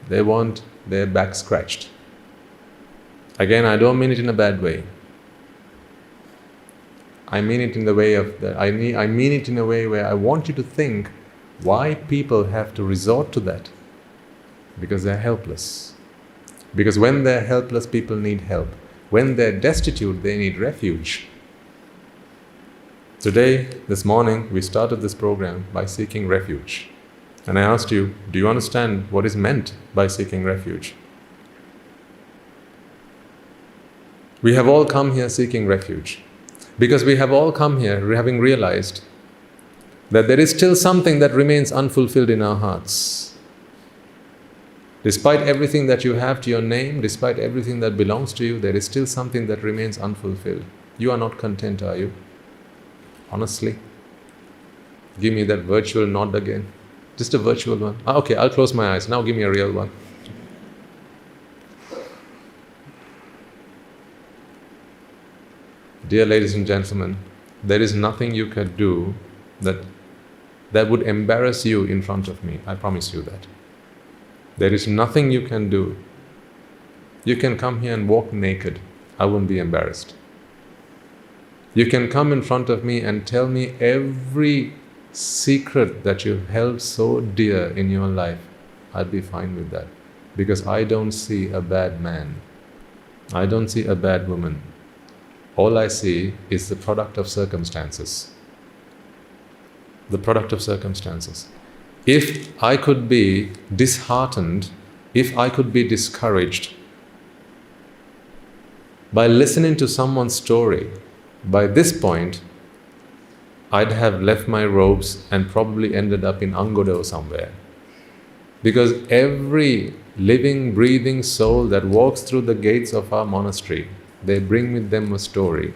Speaker 1: they want their back scratched. Again, I don't mean it in a bad way. I mean it in the way of I mean it in a way where I want you to think why people have to resort to that. Because they're helpless. Because when they're helpless, people need help. When they're destitute, they need refuge. Today, this morning, we started this program by seeking refuge. And I asked you, do you understand what is meant by seeking refuge? We have all come here seeking refuge. Because we have all come here having realized that there is still something that remains unfulfilled in our hearts. Despite everything that you have to your name, despite everything that belongs to you, there is still something that remains unfulfilled. You are not content, are you? Honestly? Give me that virtual nod again. Just a virtual one. Okay, I'll close my eyes. Now give me a real one. Dear ladies and gentlemen, there is nothing you can do that would embarrass you in front of me. I promise you that. There is nothing you can do. You can come here and walk naked. I won't be embarrassed. You can come in front of me and tell me every secret that you held so dear in your life. I'll be fine with that. Because I don't see a bad man. I don't see a bad woman. All I see is the product of circumstances. The product of circumstances. If I could be disheartened, if I could be discouraged by listening to someone's story, by this point, I'd have left my robes and probably ended up in Angodo somewhere. Because every living, breathing soul that walks through the gates of our monastery, they bring with them a story.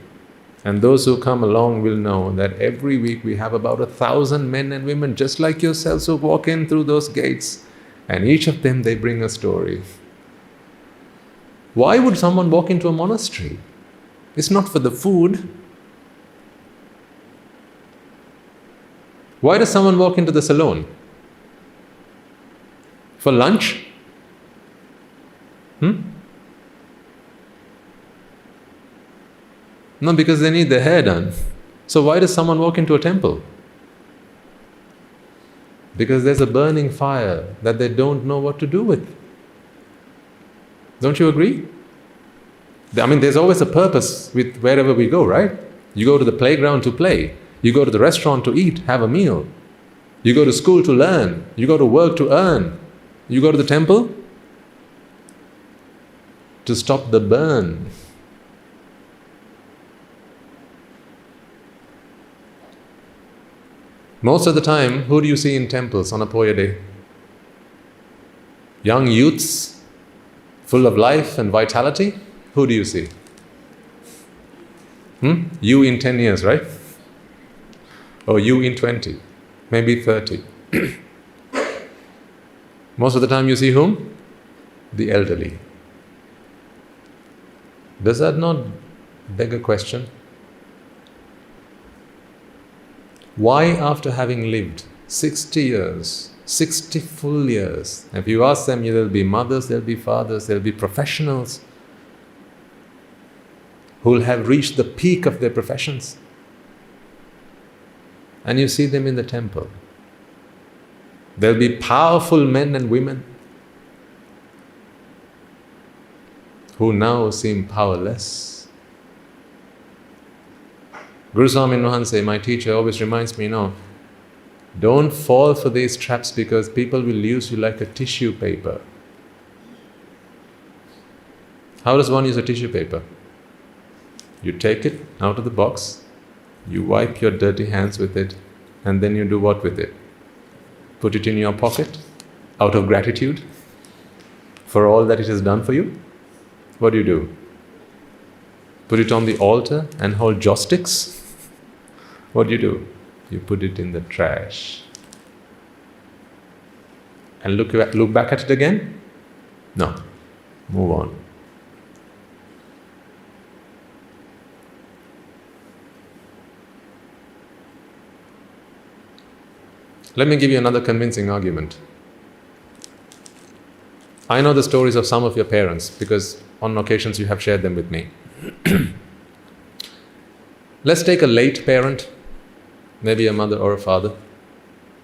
Speaker 1: And those who come along will know that every week we have about 1,000 men and women just like yourselves who walk in through those gates. And each of them, they bring a story. Why would someone walk into a monastery? It's not for the food. Why does someone walk into the salon? For lunch? No, because they need their hair done. So why does someone walk into a temple? Because there's a burning fire that they don't know what to do with. Don't you agree? I mean, there's always a purpose with wherever we go, right? You go to the playground to play. You go to the restaurant to eat, have a meal. You go to school to learn. You go to work to earn. You go to the temple to stop the burn. Most of the time, who do you see in temples on a Poya day? Young youths, full of life and vitality. Who do you see? You in 10 years, right? Or you in 20, maybe 30. Most of the time you see whom? The elderly. Does that not beg a question. Why, after having lived 60 years, 60 full years, if you ask them, there'll be mothers, there'll be fathers, there'll be professionals who will have reached the peak of their professions, and you see them in the temple. There'll be powerful men and women who now seem powerless. Guru Swami Nuhanse, my teacher, always reminds me, don't fall for these traps, because people will use you like a tissue paper. How does one use a tissue paper? You take it out of the box, you wipe your dirty hands with it, and then you do what with it? Put it in your pocket out of gratitude for all that it has done for you. What do? Put it on the altar and hold joss sticks? What do? You put it in the trash. And look back at it again? No. Move on. Let me give you another convincing argument. I know the stories of some of your parents, because on occasions you have shared them with me. Let's take a late parent, maybe a mother or a father.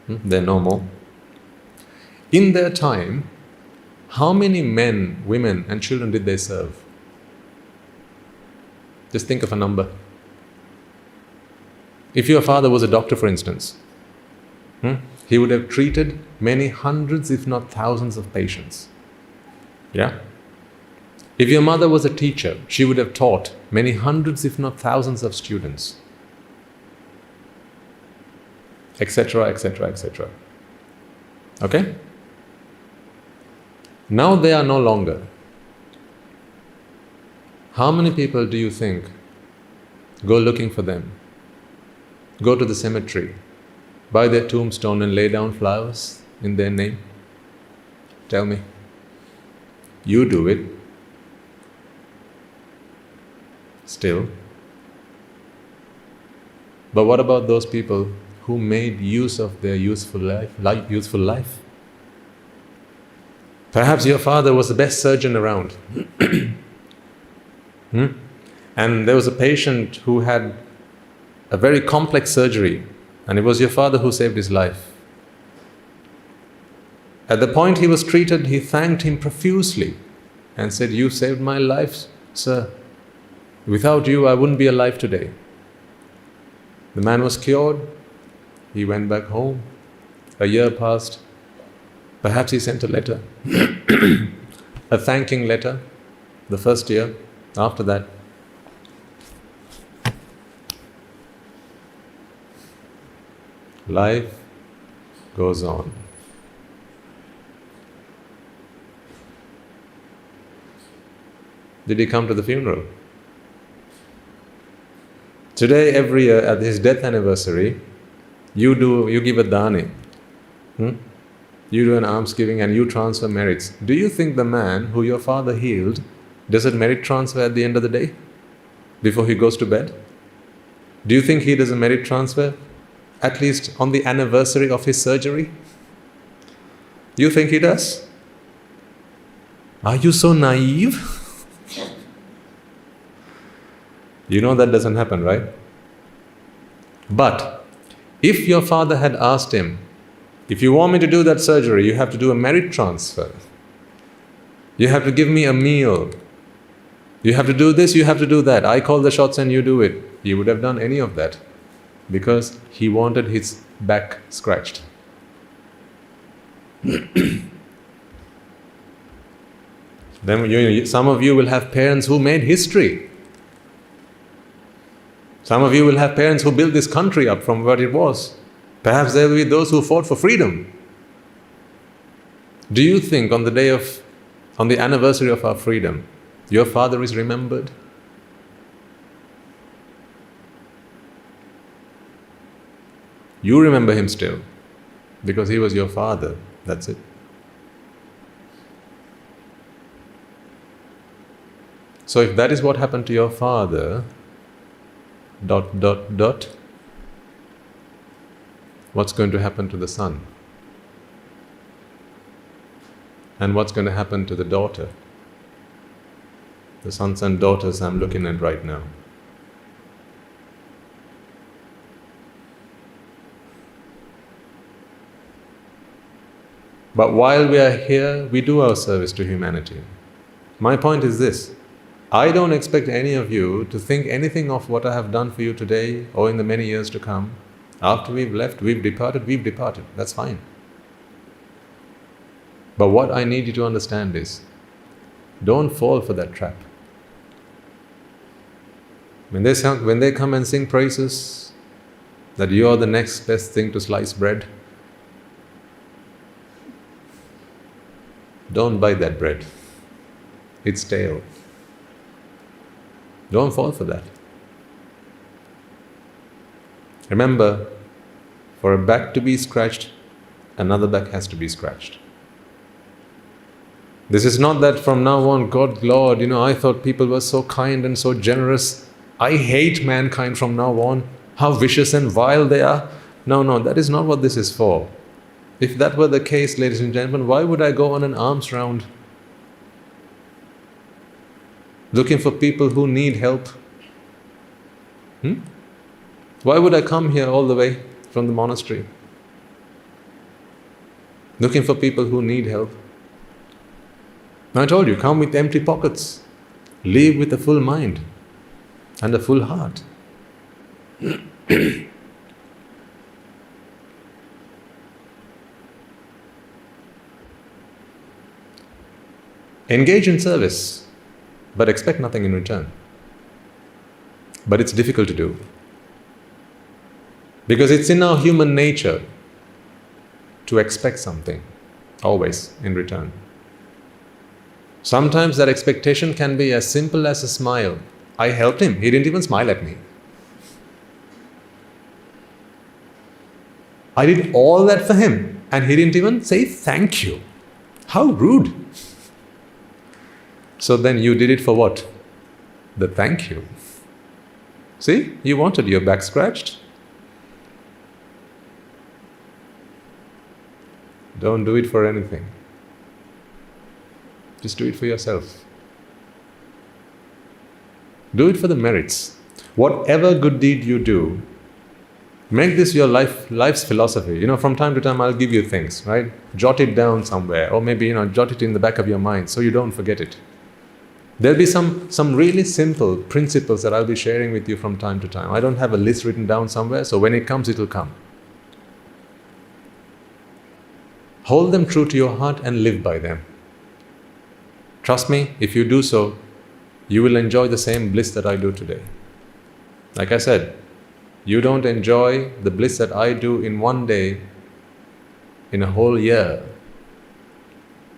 Speaker 1: They're no more. In their time, how many men, women and children did they serve? Just think of a number. If your father was a doctor, for instance, he would have treated many hundreds, if not thousands of patients. Yeah? If your mother was a teacher, she would have taught many hundreds, if not thousands of students. Etc., etc., etc. Okay? Now they are no longer. How many people do you think go looking for them? Go to the cemetery, buy their tombstone and lay down flowers in their name? Tell me. You do it. Still. But what about those people who made use of their useful life? Perhaps your father was the best surgeon around. And there was a patient who had a very complex surgery, and it was your father who saved his life. At the point he was treated, he thanked him profusely and said, "You saved my life, sir. Without you, I wouldn't be alive today." The man was cured. He went back home. A year passed. Perhaps he sent a letter, a thanking letter, the first year. After that, life goes on. Did he come to the funeral? Today, every year at his death anniversary, you give a dani. You do an almsgiving and you transfer merits. Do you think the man who your father healed does a merit transfer at the end of the day before he goes to bed? Do you think he does a merit transfer at least on the anniversary of his surgery? You think he does? Are you so naive? You know that doesn't happen, right? But if your father had asked him, "If you want me to do that surgery, you have to do a merit transfer. You have to give me a meal. You have to do this, you have to do that. I call the shots and you do it." He would have done any of that because he wanted his back scratched. Then some of you will have parents who made history. Some of you will have parents who built this country up from what it was. Perhaps there will be those who fought for freedom. Do you think on the anniversary of our freedom, your father is remembered? You remember him still because he was your father. That's it. So if that is what happened to your father, dot dot dot, what's going to happen to the son? And what's going to happen to the daughter? The sons and daughters I'm looking at right now. But while we are here, we do our service to humanity. My point is this: I don't expect any of you to think anything of what I have done for you today or in the many years to come. After we've left, we've departed. That's fine. But what I need you to understand is, don't fall for that trap. When they come and sing praises that you are the next best thing to sliced bread, don't buy that bread. It's stale. Don't fall for that. Remember, for a back to be scratched, another back has to be scratched. This is not that from now on, God, Lord, I thought people were so kind and so generous. I hate mankind from now on. How vicious and vile they are. No, that is not what this is for. If that were the case, ladies and gentlemen, why would I go on an alms round looking for people who need help? Why would I come here all the way from the monastery looking for people who need help? I told you, come with empty pockets. Leave with a full mind and a full heart. Engage in service, but expect nothing in return. But it's difficult to do, because it's in our human nature to expect something, always, in return. Sometimes that expectation can be as simple as a smile. I helped him, he didn't even smile at me. I did all that for him, and he didn't even say thank you. How rude. So then you did it for what? The thank you. See, you wanted your back scratched. Don't do it for anything. Just do it for yourself. Do it for the merits. Whatever good deed you do, make this your life's philosophy. From time to time I'll give you things, right? Jot it down somewhere, or maybe, jot it in the back of your mind so you don't forget it. There'll be some really simple principles that I'll be sharing with you from time to time. I don't have a list written down somewhere, so when it comes, it'll come. Hold them true to your heart and live by them. Trust me, if you do so, you will enjoy the same bliss that I do today. Like I said, you don't enjoy the bliss that I do in one day, in a whole year.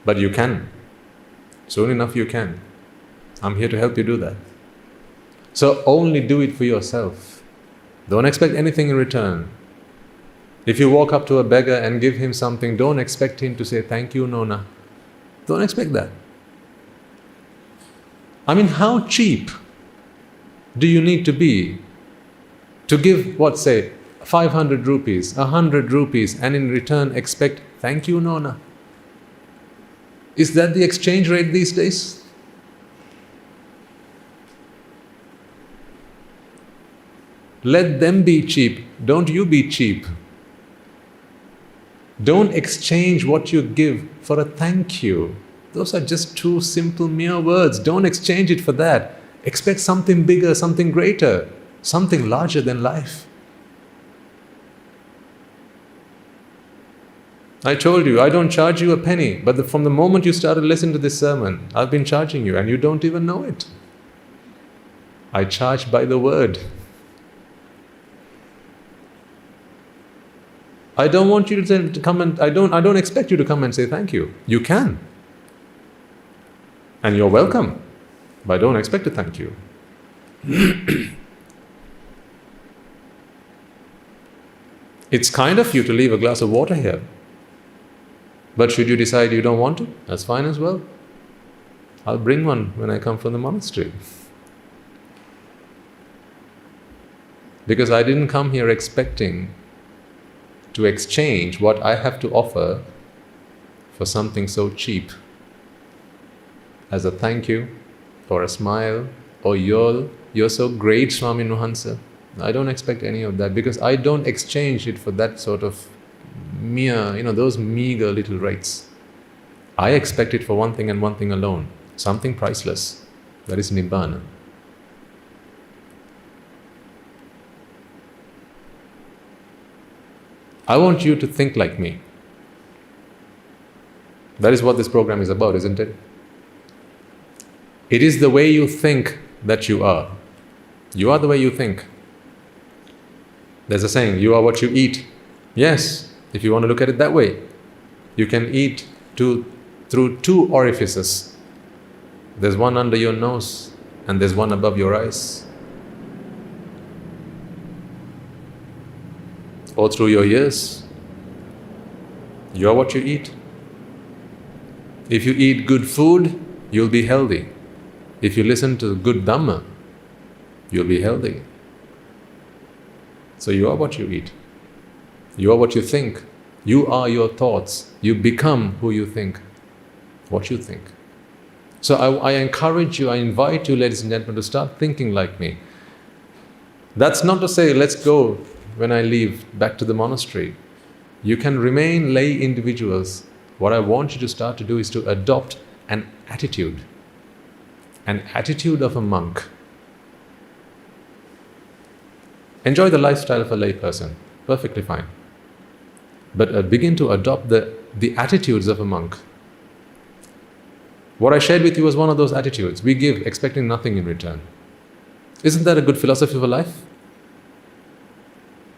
Speaker 1: But you can. Soon enough you can. I'm here to help you do that. So only do it for yourself. Don't expect anything in return. If you walk up to a beggar and give him something, don't expect him to say, thank you, Nona. Don't expect that. I mean, how cheap do you need to be to give, 500 rupees, 100 rupees, and in return expect, thank you, Nona? Is that the exchange rate these days? Let them be cheap. Don't you be cheap. Don't exchange what you give for a thank you. Those are just two simple mere words. Don't exchange it for that. Expect something bigger, something greater, something larger than life. I told you, I don't charge you a penny, but from the moment you started listening to this sermon, I've been charging you and you don't even know it. I charge by the word. I don't want you to come and I don't expect you to come and say thank you. You can. And you're welcome. But I don't expect to thank you. It's kind of you to leave a glass of water here. But should you decide you don't want to, that's fine as well. I'll bring one when I come from the monastery. Because I didn't come here expecting to exchange what I have to offer for something so cheap as a thank you, or a smile, or you're so great, Swami Nuhansa. I don't expect any of that, because I don't exchange it for that sort of mere, those meager little rights. I expect it for one thing and one thing alone, something priceless, that is Nibbana. I want you to think like me. That is what this program is about, isn't it? It is the way you think that you are. You are the way you think. There's a saying, you are what you eat. Yes, if you want to look at it that way. You can eat through two orifices. There's one under your nose and there's one above your eyes. Or through your ears. You are what you eat. If you eat good food, you'll be healthy. If you listen to good Dhamma, you'll be healthy. So you are what you eat. You are what you think. You are your thoughts. You become who you think, what you think. So I encourage you, I invite you, ladies and gentlemen, to start thinking like me. That's not to say, let's go when I leave back to the monastery. You can remain lay individuals. What I want you to start to do is to adopt an attitude of a monk. Enjoy the lifestyle of a lay person, perfectly fine. But begin to adopt the attitudes of a monk. What I shared with you was one of those attitudes. We give, expecting nothing in return. Isn't that a good philosophy of a life?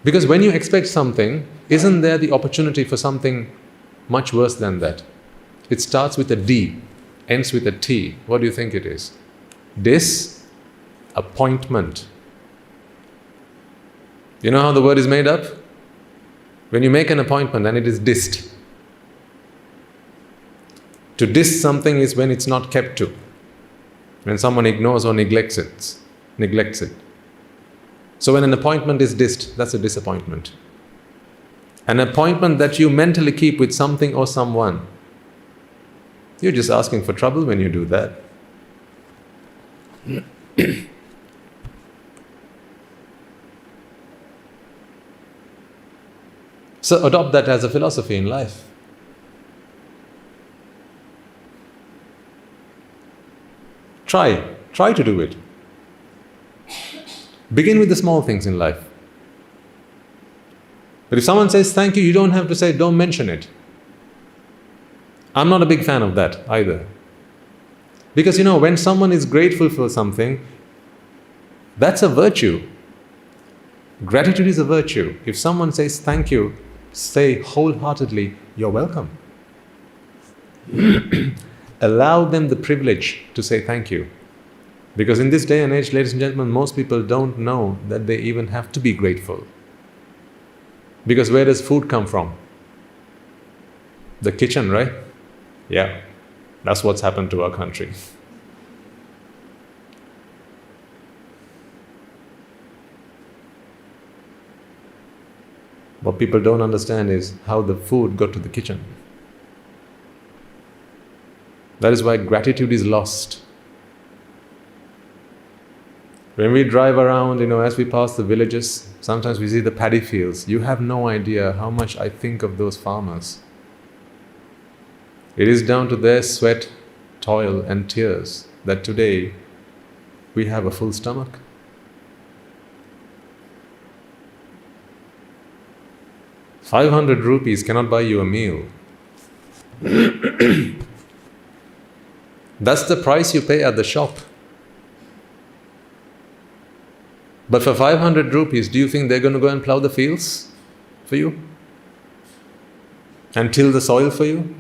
Speaker 1: Because when you expect something, isn't there the opportunity for something much worse than that? It starts with a D, ends with a T. What do you think it is? Disappointment. You know how the word is made up? When you make an appointment and it is dissed. To diss something is when it's not kept to. When someone ignores or neglects it. So when an appointment is dissed, that's a disappointment. An appointment that you mentally keep with something or someone, you're just asking for trouble when you do that. So adopt that as a philosophy in life. Try to do it. Begin with the small things in life. But if someone says thank you, you don't have to say, don't mention it. I'm not a big fan of that either. Because when someone is grateful for something, that's a virtue. Gratitude is a virtue. If someone says thank you, say wholeheartedly, you're welcome. Allow them the privilege to say thank you. Because in this day and age, ladies and gentlemen, most people don't know that they even have to be grateful. Because where does food come from? The kitchen, right? Yeah, that's what's happened to our country. What people don't understand is how the food got to the kitchen. That is why gratitude is lost. When we drive around, as we pass the villages, sometimes we see the paddy fields. You have no idea how much I think of those farmers. It is down to their sweat, toil and tears that today we have a full stomach. ₹500 cannot buy you a meal. That's the price you pay at the shop. But for ₹500, do you think they're going to go and plow the fields for you? And till the soil for you?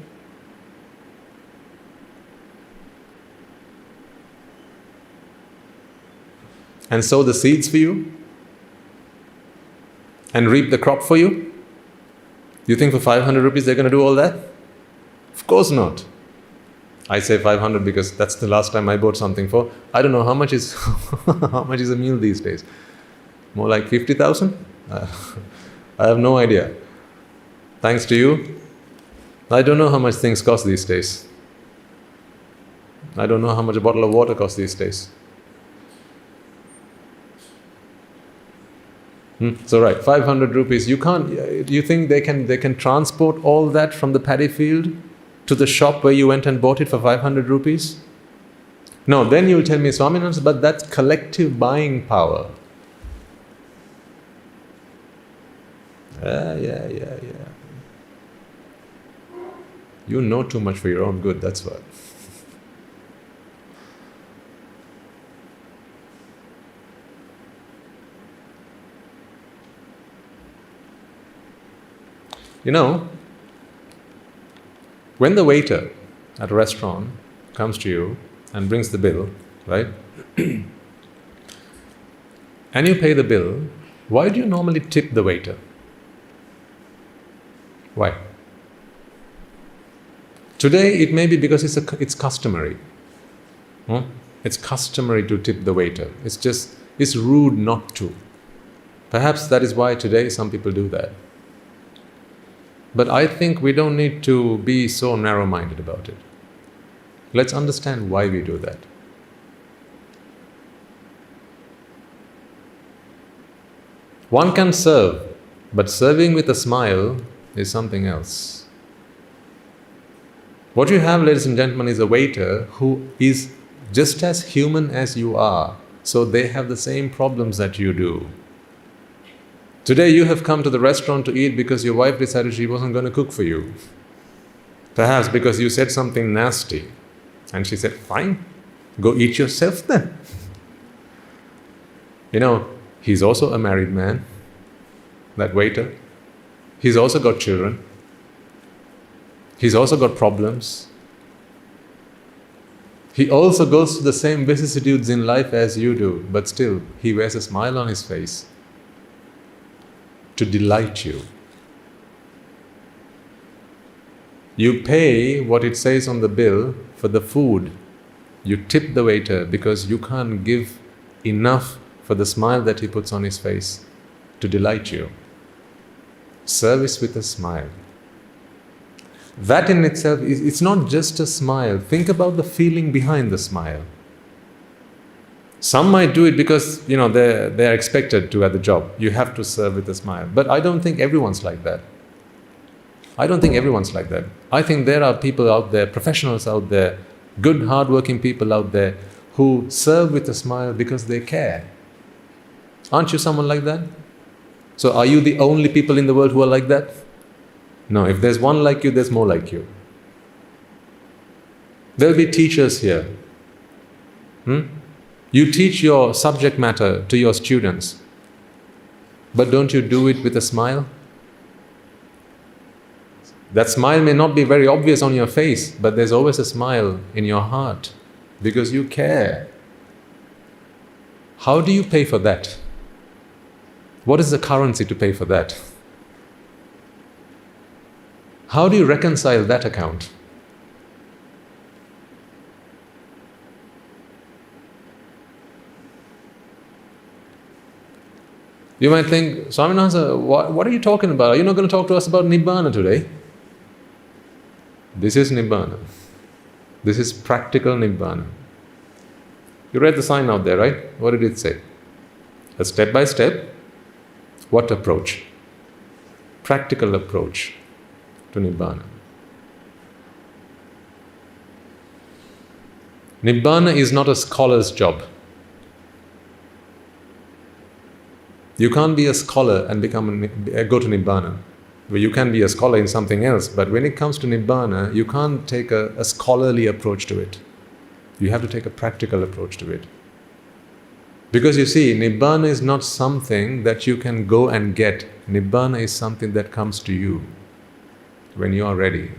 Speaker 1: And sow the seeds for you? And reap the crop for you? Do you think for ₹500 they're going to do all that? Of course not. I say 500 because that's the last time I bought something for. I don't know how much is how much is a meal these days. More like 50,000? I have no idea. Thanks to you, I don't know how much things cost these days. I don't know how much a bottle of water costs these days. So right, 500 rupees. You can't. You think they can transport all that from the paddy field to the shop where you went and bought it for 500 rupees? No. Then you'll tell me, Swaminathan, but that's collective buying power. Yeah. You know too much for your own good. That's what. You know, when the waiter at a restaurant comes to you and brings the bill, right? And you pay the bill, why do you normally tip the waiter? Why? Today it may be because it's customary. It's customary to tip the waiter. It's rude not to. Perhaps that is why today some people do that. But I think we don't need to be so narrow-minded about it. Let's understand why we do that. One can serve, but serving with a smile is something else. What you have, ladies and gentlemen, is a waiter who is just as human as you are. So they have the same problems that you do. Today you have come to the restaurant to eat because your wife decided she wasn't going to cook for you. Perhaps because you said something nasty. And she said, fine, go eat yourself then. You know, he's also a married man, that waiter. He's also got children. He's also got problems. He also goes through the same vicissitudes in life as you do, but still, he wears a smile on his face to delight you. You pay what it says on the bill for the food. You tip the waiter because you can't give enough for the smile that he puts on his face to delight you. Service with a smile. That in itself, it's not just a smile. Think about the feeling behind the smile. Some might do it because, they're expected to at the job. You have to serve with a smile. But I don't think everyone's like that. I think there are people out there, professionals out there, good, hard-working people out there who serve with a smile because they care. Aren't you someone like that? So are you the only people in the world who are like that? No, if there's one like you, there's more like you. There'll be teachers here. You teach your subject matter to your students, but don't you do it with a smile? That smile may not be very obvious on your face, but there's always a smile in your heart because you care. How do you pay for that? What is the currency to pay for that? How do you reconcile that account? You might think, Swaminathan, what are you talking about? Are you not going to talk to us about Nibbana today? This is Nibbana. This is practical Nibbana. You read the sign out there, right? What did it say? A step by step. What approach? Practical approach to Nibbana. Nibbana is not a scholar's job. You can't be a scholar and go to Nibbana. Well, you can be a scholar in something else, but when it comes to Nibbana, you can't take a scholarly approach to it. You have to take a practical approach to it. Because you see, Nibbana is not something that you can go and get. Nibbana is something that comes to you when you are ready.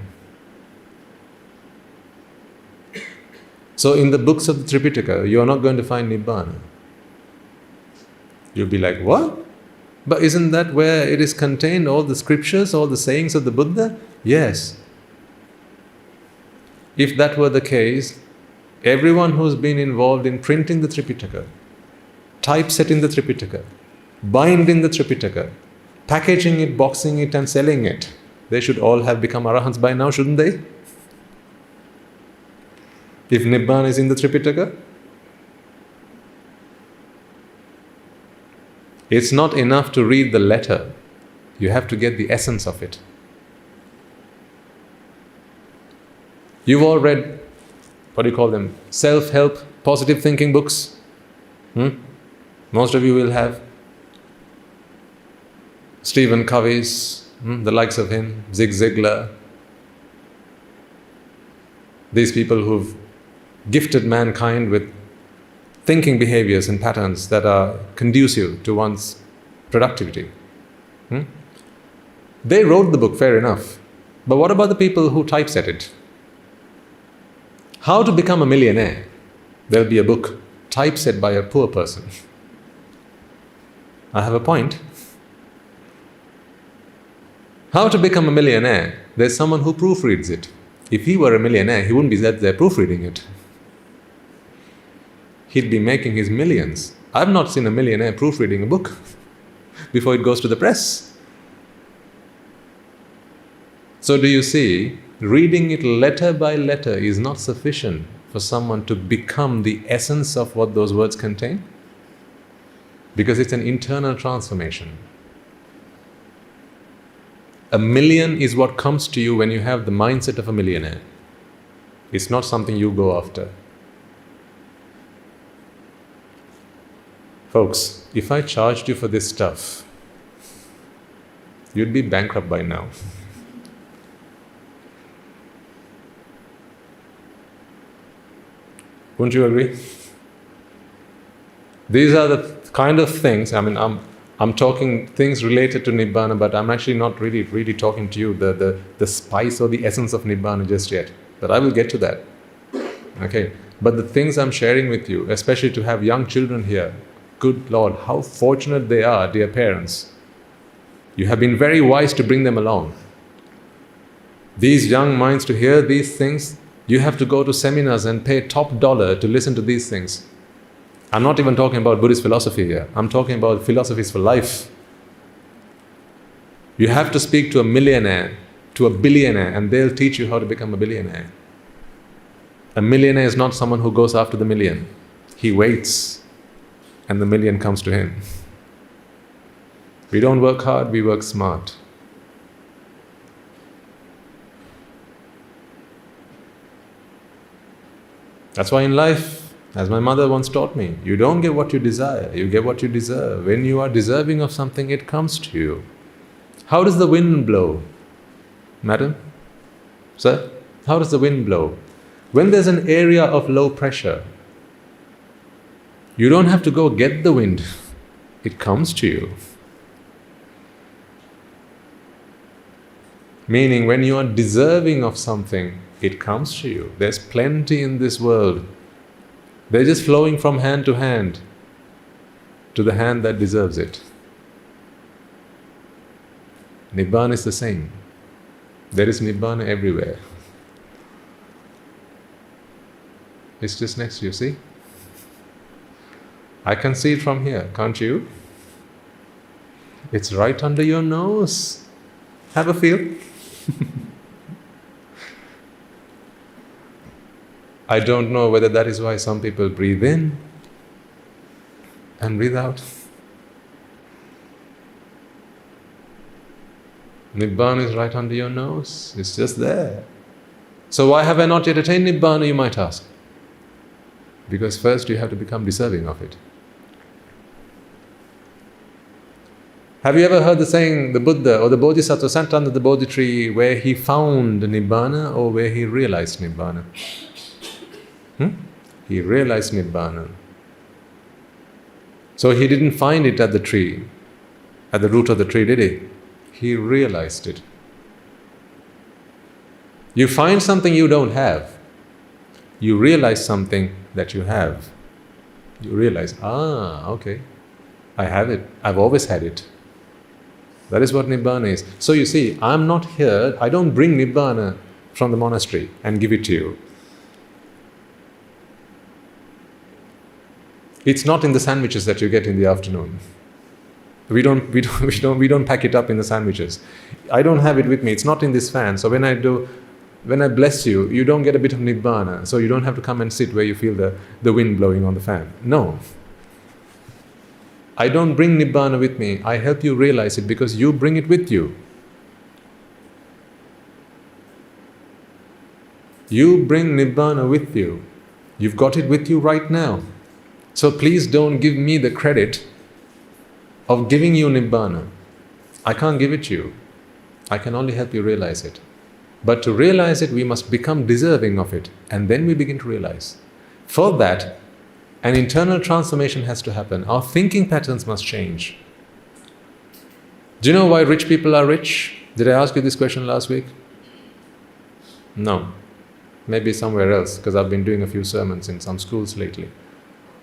Speaker 1: So in the books of the Tripitaka, you are not going to find Nibbana. You'll be like, what? But isn't that where it is contained, all the scriptures, all the sayings of the Buddha? Yes. If that were the case, everyone who's been involved in printing the Tripitaka, typesetting the Tripitaka, binding the Tripitaka, packaging it, boxing it, and selling it. They should all have become Arahants by now, shouldn't they? If Nibbana is in the Tripitaka, it's not enough to read the letter. You have to get the essence of it. You've all read, what do you call them? Self-help, positive thinking books. Most of you will have. Stephen Covey's, the likes of him, Zig Ziglar. These people who've gifted mankind with thinking behaviors and patterns that are conducive to one's productivity. They wrote the book, fair enough. But what about the people who typeset it? How to become a millionaire? There'll be a book typeset by a poor person. I have a point. How to become a millionaire? There's someone who proofreads it. If he were a millionaire, he wouldn't be there proofreading it. He'd be making his millions. I've not seen a millionaire proofreading a book before it goes to the press. So do you see, reading it letter by letter is not sufficient for someone to become the essence of what those words contain? Because it's an internal transformation. A million is what comes to you when you have the mindset of a millionaire. It's not something you go after. Folks, if I charged you for this stuff, you'd be bankrupt by now. Wouldn't you agree? These are the kind of things, I'm talking things related to Nibbana, but I'm actually not really talking to you the spice or the essence of Nibbana just yet. But I will get to that. Okay. But the things I'm sharing with you, especially to have young children here, good Lord, how fortunate they are, dear parents. You have been very wise to bring them along. These young minds, to hear these things, you have to go to seminars and pay top dollar to listen to these things. I'm not even talking about Buddhist philosophy here. I'm talking about philosophies for life. You have to speak to a millionaire, to a billionaire, and they'll teach you how to become a billionaire. A millionaire is not someone who goes after the million. He waits, and the million comes to him. We don't work hard, we work smart. That's why in life, as my mother once taught me, you don't get what you desire, you get what you deserve. When you are deserving of something, it comes to you. How does the wind blow? Madam? Sir? How does the wind blow? When there's an area of low pressure, you don't have to go get the wind. It comes to you. Meaning, when you are deserving of something, it comes to you. There's plenty in this world. They're just flowing from hand to hand to the hand that deserves it. Nibbana is the same. There is Nibbana everywhere. It's just next to you, see? I can see it from here, can't you? It's right under your nose. Have a feel. I don't know whether that is why some people breathe in and breathe out. Nibbana is right under your nose. It's just there. So why have I not yet attained Nibbana, you might ask? Because first you have to become deserving of it. Have you ever heard the saying, the Buddha or the Bodhisattva sat under the Bodhi tree where he found Nibbana or where he realized Nibbana? He realized Nibbana. So he didn't find it at the tree, at the root of the tree, did he? He realized it. You find something you don't have. You realize something that you have. You realize, okay, I have it. I've always had it. That is what Nibbana is. So you see, I'm not here, I don't bring Nibbana from the monastery and give it to you. It's not in the sandwiches that you get in the afternoon. We don't pack it up in the sandwiches. I don't have it with me. It's not in this fan. So when I bless you, you don't get a bit of Nibbana. So you don't have to come and sit where you feel the wind blowing on the fan. No. I don't bring Nibbana with me. I help you realize it because you bring it with you. You bring Nibbana with you. You've got it with you right now. So please don't give me the credit of giving you Nibbana. I can't give it to you. I can only help you realize it. But to realize it, we must become deserving of it. And then we begin to realize. For that, an internal transformation has to happen. Our thinking patterns must change. Do you know why rich people are rich? Did I ask you this question last week? No. Maybe somewhere else, because I've been doing a few sermons in some schools lately.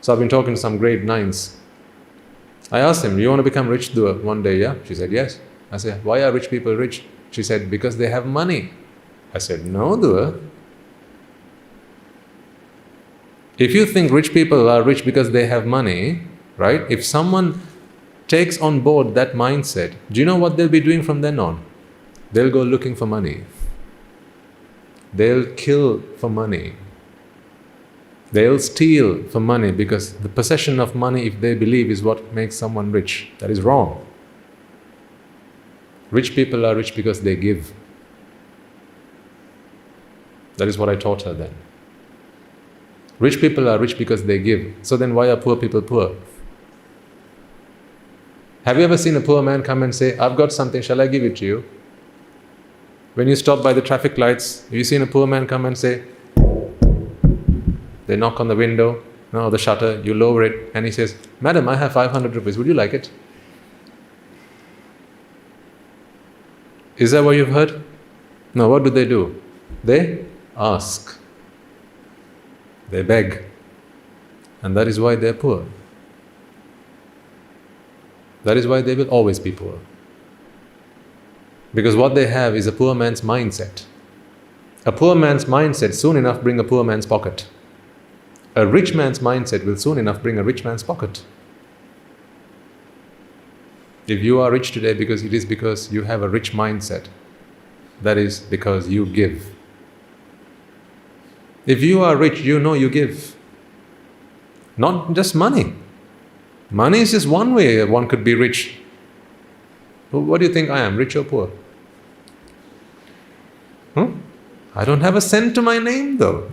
Speaker 1: So I've been talking to some grade 9s. I asked them, you want to become rich one day, yeah? She said, yes. I said, why are rich people rich? She said, because they have money. I said, no, Dua. If you think rich people are rich because they have money, right? If someone takes on board that mindset, do you know what they'll be doing from then on? They'll go looking for money. They'll kill for money. They'll steal for money because the possession of money, if they believe, is what makes someone rich. That is wrong. Rich people are rich because they give. That is what I taught her then. Rich people are rich because they give. So then why are poor people poor? Have you ever seen a poor man come and say, I've got something, shall I give it to you? When you stop by the traffic lights, have you seen a poor man come and say, they knock on the window, no, the shutter, you lower it, and he says, Madam, I have 500 rupees, would you like it? Is that what you've heard? No, what do? They ask. They beg. And that is why they're poor. That is why they will always be poor. Because what they have is a poor man's mindset. A poor man's mindset soon enough bring a poor man's pocket. A rich man's mindset will soon enough bring a rich man's pocket. If you are rich today, it is because you have a rich mindset. That is because you give. If you are rich, you know you give. Not just money. Money is just one way one could be rich. What do you think I am, rich or poor? I don't have a cent to my name though.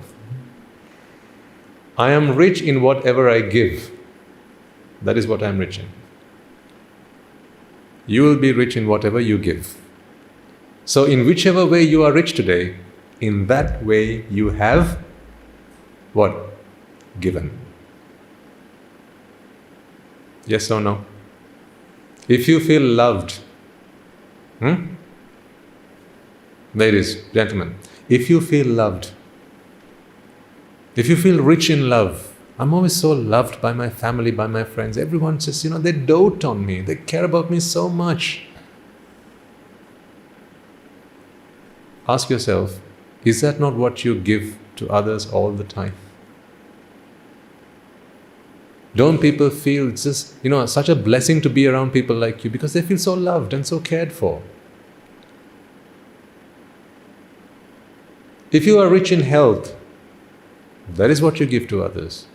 Speaker 1: I am rich in whatever I give. That is what I am rich in. You will be rich in whatever you give. So in whichever way you are rich today, in that way you have what? Given. Yes or no? If you feel loved, ladies, gentlemen, if you feel loved, if you feel rich in love, I'm always so loved by my family, by my friends. Everyone just, they dote on me. They care about me so much. Ask yourself, is that not what you give to others all the time? Don't people feel just, such a blessing to be around people like you because they feel so loved and so cared for? If you are rich in health, that is what you give to others.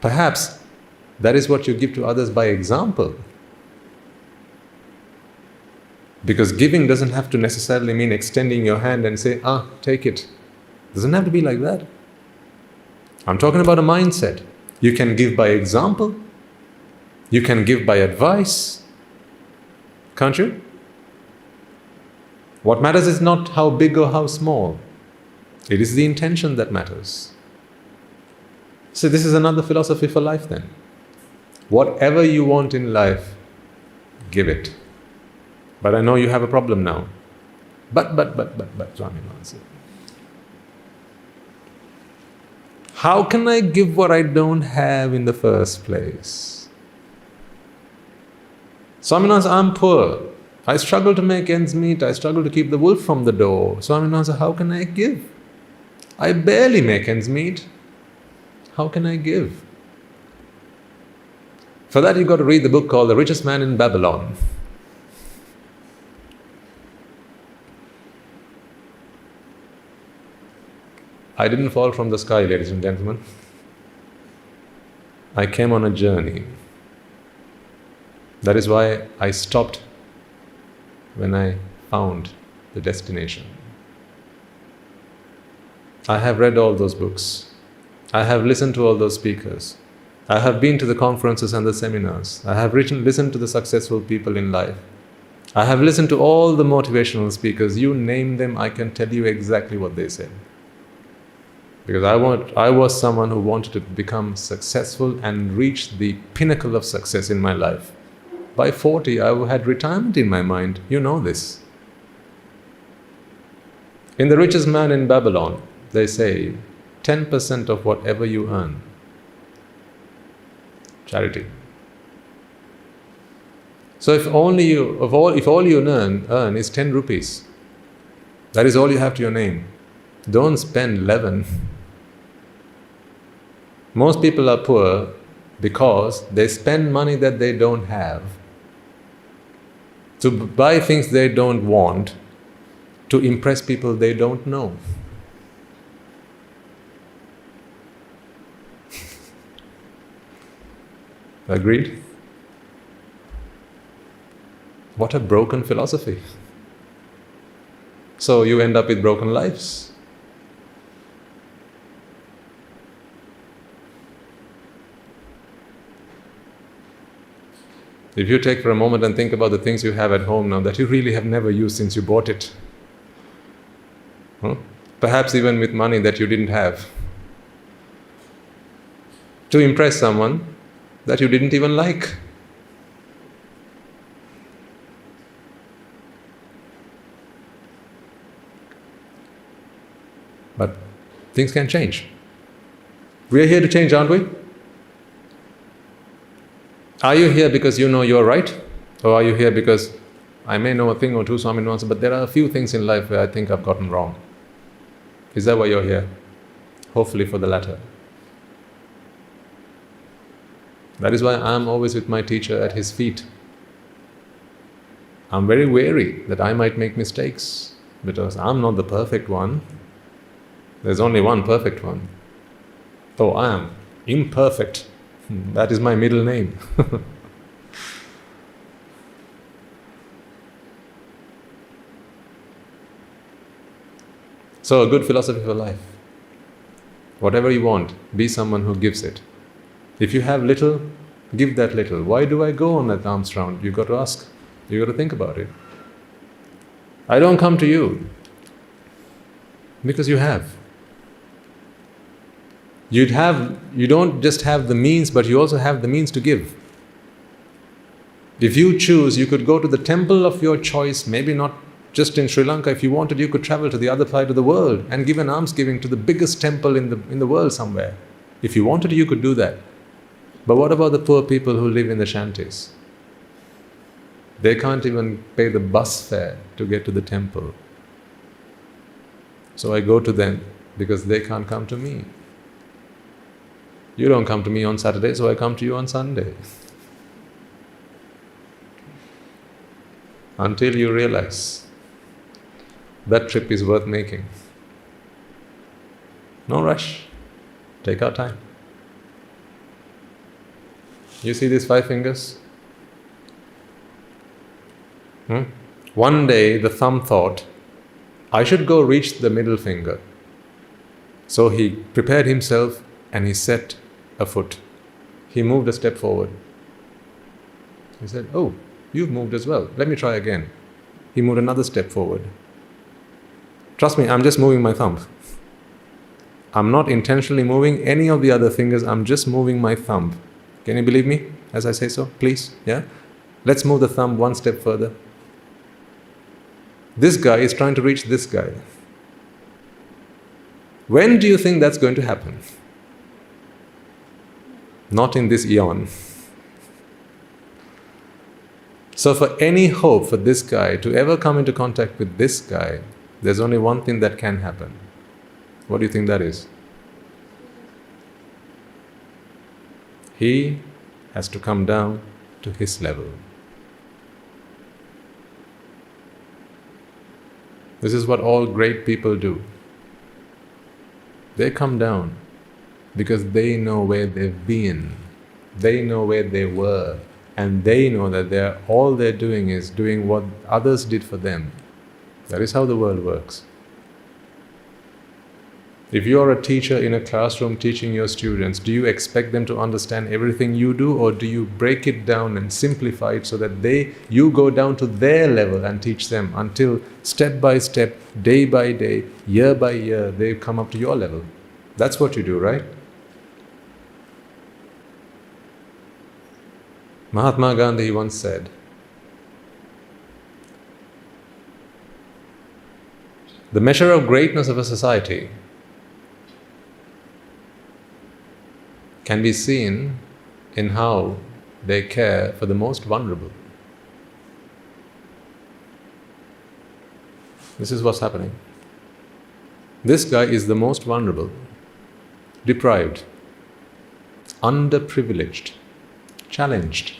Speaker 1: Perhaps that is what you give to others by example. Because giving doesn't have to necessarily mean extending your hand and say, take it. It doesn't have to be like that. I'm talking about a mindset. You can give by example. You can give by advice. Can't you? What matters is not how big or how small. It is the intention that matters. So this is another philosophy for life then. Whatever you want in life, give it. But I know you have a problem now. But, Swami answered. How can I give what I don't have in the first place? Swami answered, I'm poor. I struggle to make ends meet. I struggle to keep the wolf from the door. Swami answered, how can I give? I barely make ends meet. How can I give? For that, you've got to read the book called The Richest Man in Babylon. I didn't fall from the sky, ladies and gentlemen. I came on a journey. That is why I stopped when I found the destination. I have read all those books. I have listened to all those speakers. I have been to the conferences and the seminars. I have listened to the successful people in life. I have listened to all the motivational speakers. You name them, I can tell you exactly what they said. Because I was someone who wanted to become successful and reach the pinnacle of success in my life. By 40, I had retirement in my mind. You know this. In The Richest Man in Babylon, they say 10% of whatever you earn, charity. So if all you earn is 10 rupees, that is all you have to your name. Don't spend 11. Most people are poor because they spend money that they don't have to buy things they don't want, to impress people they don't know. Agreed? What a broken philosophy. So you end up with broken lives. If you take for a moment and think about the things you have at home now that you really have never used since you bought it. Perhaps even with money that you didn't have. To impress someone that you didn't even like. But things can change. We are here to change, aren't we? Are you here because you know you're right? Or are you here because I may know a thing or two, Swami knows, but there are a few things in life where I think I've gotten wrong? Is that why you're here? Hopefully for the latter. That is why I'm always with my teacher at his feet. I'm very wary that I might make mistakes because I'm not the perfect one. There's only one perfect one. Oh, I am imperfect. That is my middle name. So, a good philosophy for life. Whatever you want, be someone who gives it. If you have little, give that little. Why do I go on that arms round? You've got to ask. You've got to think about it. I don't come to you because you have. You don't just have the means, but you also have the means to give. If you choose, you could go to the temple of your choice, maybe not just in Sri Lanka. If you wanted, you could travel to the other side of the world and give an almsgiving to the biggest temple in the world somewhere. If you wanted, you could do that. But what about the poor people who live in the shanties? They can't even pay the bus fare to get to the temple. So I go to them because they can't come to me. You don't come to me on Saturday, so I come to you on Sunday. Until you realize that trip is worth making. No rush. Take our time. You see these 5 fingers? One day the thumb thought, I should go reach the middle finger. So he prepared himself and he set a foot. He moved a step forward. He said, oh, you've moved as well. Let me try again. He moved another step forward. Trust me, I'm just moving my thumb. I'm not intentionally moving any of the other fingers. I'm just moving my thumb. Can you believe me as I say so? Please, yeah? Let's move the thumb one step further. This guy is trying to reach this guy. When do you think that's going to happen? Not in this eon. So for any hope for this guy to ever come into contact with this guy, there's only one thing that can happen. What do you think that is? He has to come down to his level. This is what all great people do. They come down because they know where they've been, they know where they were, and they know that all they're doing is doing what others did for them. That is how the world works. If you're a teacher in a classroom teaching your students, do you expect them to understand everything you do, or do you break it down and simplify it so that you go down to their level and teach them until step by step, day by day, year by year, they come up to your level? That's what you do, right? Mahatma Gandhi once said, the measure of greatness of a society can be seen in how they care for the most vulnerable. This is what's happening. This guy is the most vulnerable, deprived, underprivileged, challenged.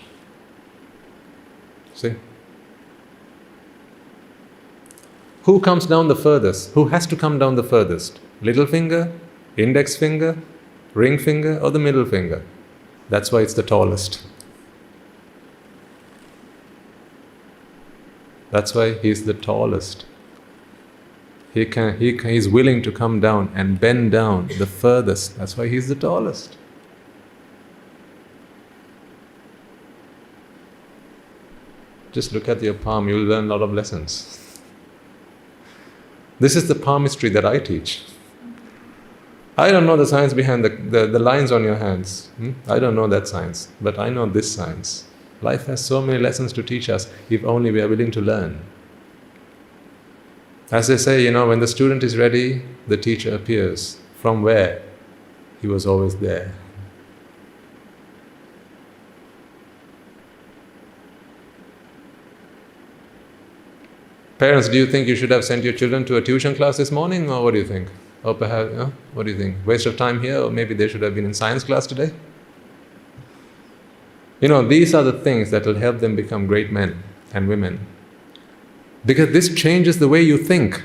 Speaker 1: See? Who comes down the furthest? Who has to come down the furthest? Little finger, index finger, ring finger, or the middle finger? That's why it's the tallest. That's why he's the tallest. He's willing to come down and bend down the furthest. That's why he's the tallest. Just look at your palm, you'll learn a lot of lessons. This is the palmistry that I teach. I don't know the science behind the lines on your hands. I don't know that science, but I know this science. Life has so many lessons to teach us if only we are willing to learn. As they say, when the student is ready, the teacher appears. From where? He was always there. Parents, do you think you should have sent your children to a tuition class this morning, or what do you think? Or perhaps, what do you think? Waste of time here, or maybe they should have been in science class today? These are the things that will help them become great men and women. Because this changes the way you think,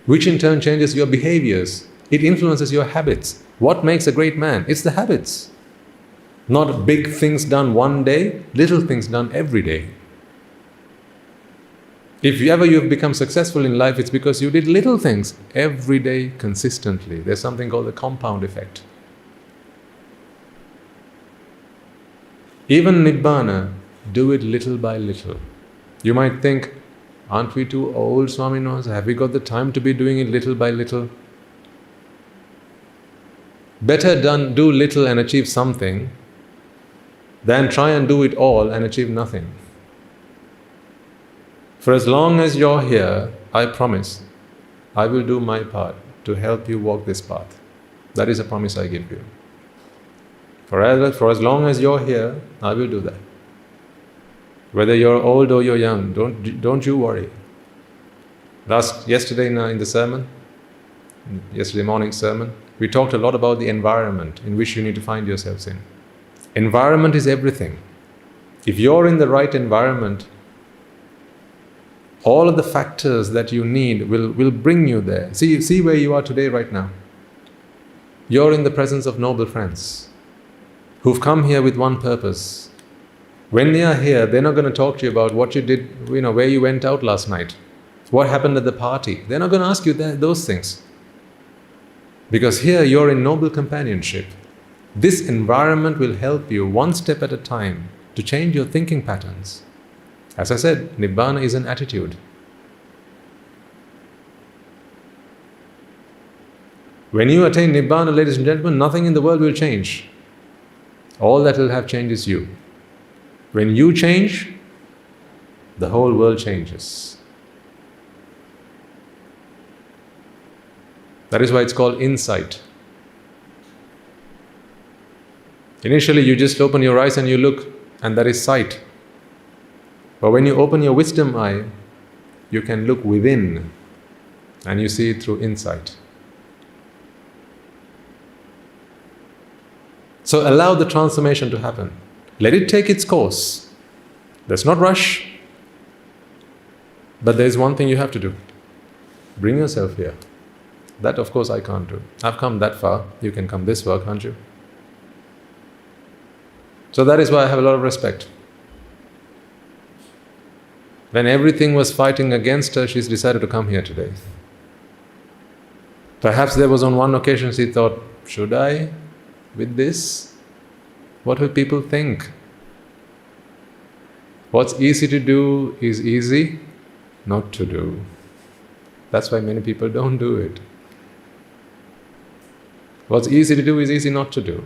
Speaker 1: which in turn changes your behaviors. It influences your habits. What makes a great man? It's the habits. Not big things done one day, little things done every day. If you've become successful in life, it's because you did little things every day consistently. There's something called the compound effect. Even Nibbana, do it little by little. You might think, aren't we too old, Swaminos? Have we got the time to be doing it little by little? Better do little and achieve something than try and do it all and achieve nothing. For as long as you're here, I promise, I will do my part to help you walk this path. That is a promise I give you. For as long as you're here, I will do that. Whether you're old or you're young, don't you worry. Yesterday in the sermon, yesterday morning's sermon, we talked a lot about the environment in which you need to find yourselves in. Environment is everything. If you're in the right environment, all of the factors that you need will bring you there. See where you are today, right now. You're in the presence of noble friends who've come here with one purpose. When they are here, they're not going to talk to you about what you did, where you went out last night, what happened at the party. They're not going to ask you those things. Because here you're in noble companionship. This environment will help you one step at a time to change your thinking patterns. As I said, Nibbana is an attitude. When you attain Nibbana, ladies and gentlemen, nothing in the world will change. All that will have changed is you. When you change, the whole world changes. That is why it's called insight. Initially, you just open your eyes and you look, and that is sight. But when you open your wisdom eye, you can look within and you see it through insight. So allow the transformation to happen. Let it take its course. Let's not rush. But there is one thing you have to do. Bring yourself here. That, of course, I can't do. I've come that far. You can come this far, can't you? So that is why I have a lot of respect. When everything was fighting against her, she's decided to come here today. Perhaps there was on one occasion she thought, should I with this? What will people think? What's easy to do is easy not to do. That's why many people don't do it. What's easy to do is easy not to do.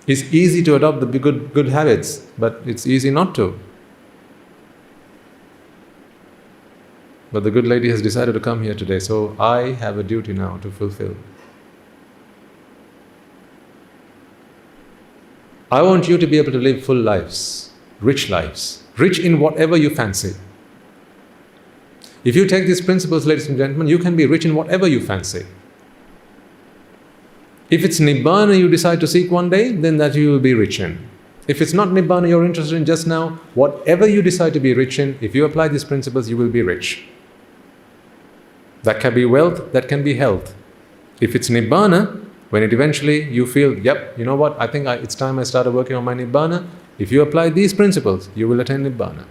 Speaker 1: It's easy to adopt the good habits, but it's easy not to. But the good lady has decided to come here today, so I have a duty now to fulfill. I want you to be able to live full lives, rich in whatever you fancy. If you take these principles, ladies and gentlemen, you can be rich in whatever you fancy. If it's Nibbana you decide to seek one day, then that you will be rich in. If it's not Nibbana you're interested in just now, whatever you decide to be rich in, if you apply these principles, you will be rich. That can be wealth, that can be health. If it's Nibbana, when it eventually you feel, yep, you know what, I think it's time I started working on my Nibbana, if you apply these principles, you will attain Nibbana.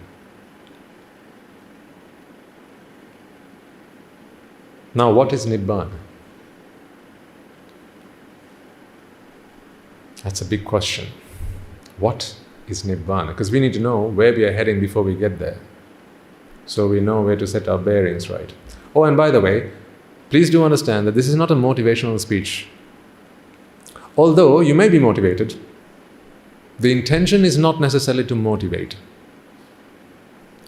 Speaker 1: Now, what is Nibbana? That's a big question. What is Nibbana? Because we need to know where we are heading before we get there. So we know where to set our bearings right. Oh, and by the way, please do understand that this is not a motivational speech. Although you may be motivated, the intention is not necessarily to motivate.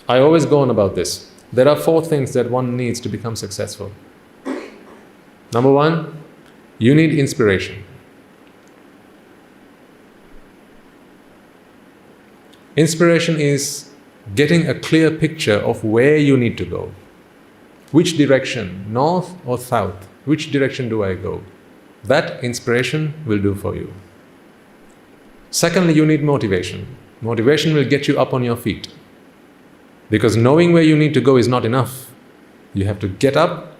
Speaker 1: I always go on about this. There are 4 things that one needs to become successful. Number 1, you need inspiration. Inspiration is getting a clear picture of where you need to go. Which direction, north or south? Which direction do I go? That inspiration will do for you. Secondly, you need motivation. Motivation will get you up on your feet. Because knowing where you need to go is not enough. You have to get up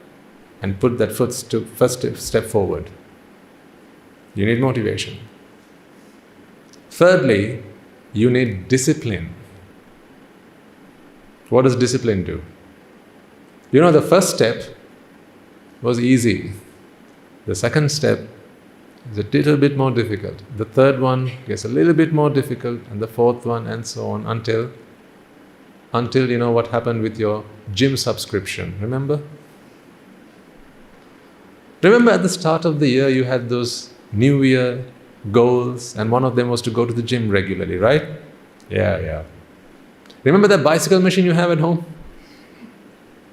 Speaker 1: and put that first step forward. You need motivation. Thirdly, you need discipline. What does discipline do? You know, the first step was easy. The second step is a little bit more difficult. The third one gets a little bit more difficult, and the fourth one, and so on, until you know what happened with your gym subscription. Remember? Remember at the start of the year you had those New Year goals, and one of them was to go to the gym regularly, right? Yeah. Remember that bicycle machine you have at home?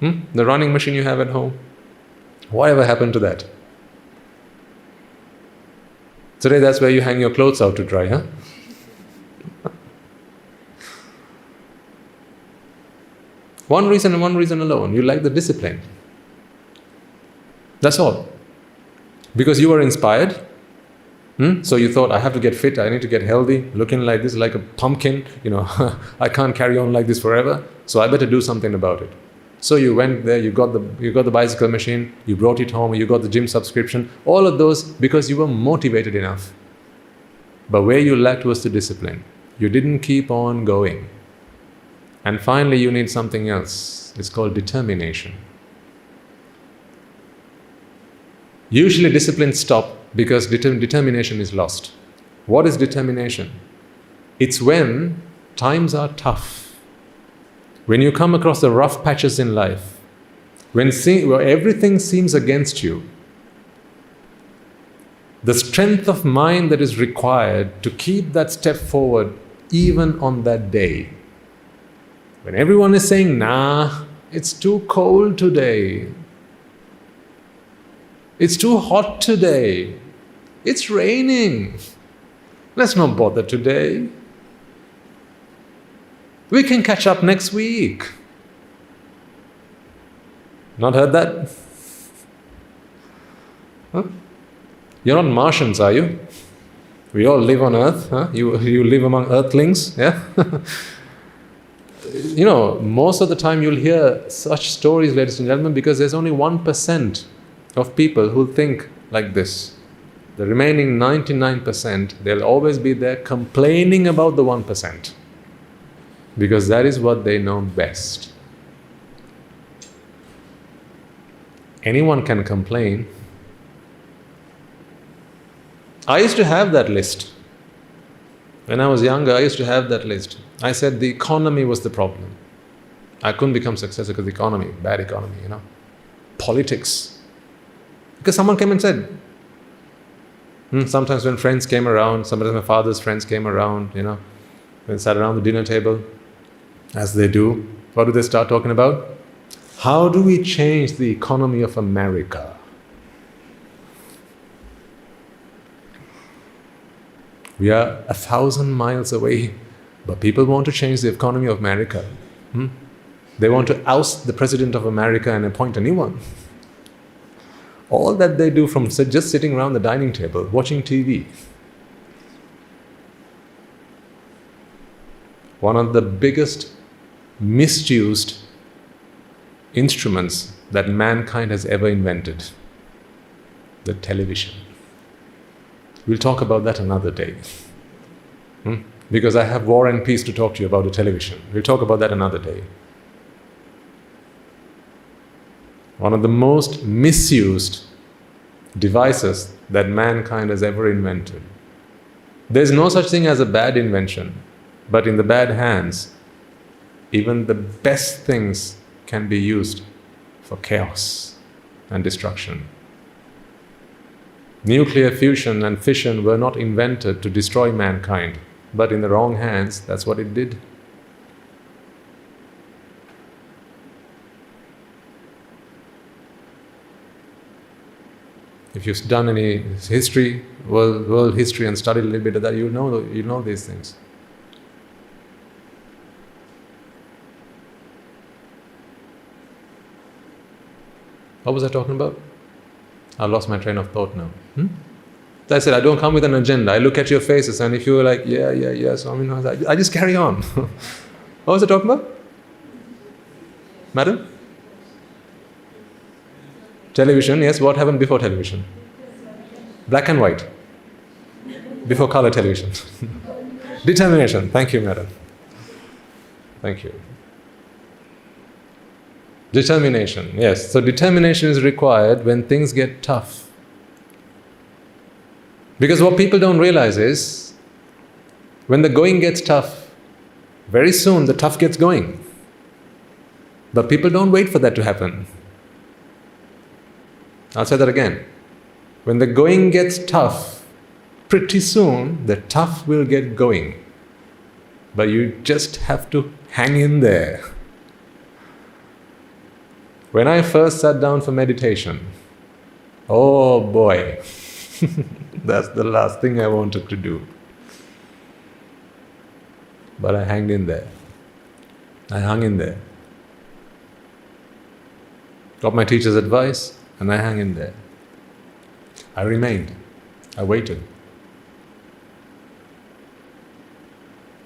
Speaker 1: The running machine you have at home? Whatever happened to that? Today that's where you hang your clothes out to dry, huh? One reason and one reason alone. You like the discipline. That's all. Because you were inspired. So you thought, I have to get fit, I need to get healthy, looking like this, like a pumpkin, I can't carry on like this forever, so I better do something about it. So you went there, you got the bicycle machine, you brought it home, you got the gym subscription, all of those because you were motivated enough. But where you lacked was the discipline. You didn't keep on going. And finally you need something else. It's called determination. Usually discipline stops because determination is lost. What is determination? It's when times are tough, when you come across the rough patches in life, when everything seems against you, the strength of mind that is required to keep that step forward even on that day. When everyone is saying, nah, it's too cold today, it's too hot today, it's raining, let's not bother today. We can catch up next week. Not heard that? Huh? You're not Martians, are you? We all live on Earth, huh? You live among Earthlings, yeah? Most of the time you'll hear such stories, ladies and gentlemen, because there's only 1% of people who think like this. The remaining 99%, they'll always be there complaining about the 1%. Because that is what they know best. Anyone can complain. I used to have that list. When I was younger, I used to have that list. I said the economy was the problem. I couldn't become successful because the economy, bad economy, Politics. Because someone came and said, sometimes when friends came around, sometimes my father's friends came around, they sat around the dinner table, as they do. What do they start talking about? How do we change the economy of America? We are 1,000 miles away, but people want to change the economy of America. They want to oust the president of America and appoint a new one. All that they do from just sitting around the dining table, watching TV. One of the biggest misused instruments that mankind has ever invented, the television. We'll talk about that another day. Because I have War and Peace to talk to you about the television. We'll talk about that another day. One of the most misused devices that mankind has ever invented. There's no such thing as a bad invention, but in the bad hands, even the best things can be used for chaos and destruction. Nuclear fusion and fission were not invented to destroy mankind, but in the wrong hands, that's what it did. If you've done any history, world history, and studied a little bit of that, you know these things. What was I talking about? I lost my train of thought now. So I said, I don't come with an agenda. I look at your faces, and if you were like, yeah, so I just carry on. What was I talking about? Madam? Television, yes. What happened before television? Black and white. Before color television. Determination. Thank you, madam. Thank you. Determination, yes. So determination is required when things get tough. Because what people don't realize is, when the going gets tough, very soon the tough gets going. But people don't wait for that to happen. I'll say that again. When the going gets tough, pretty soon the tough will get going. But you just have to hang in there. When I first sat down for meditation, oh boy, that's the last thing I wanted to do. But I hung in there. I hung in there. Got my teacher's advice, and I hung in there. I remained. I waited.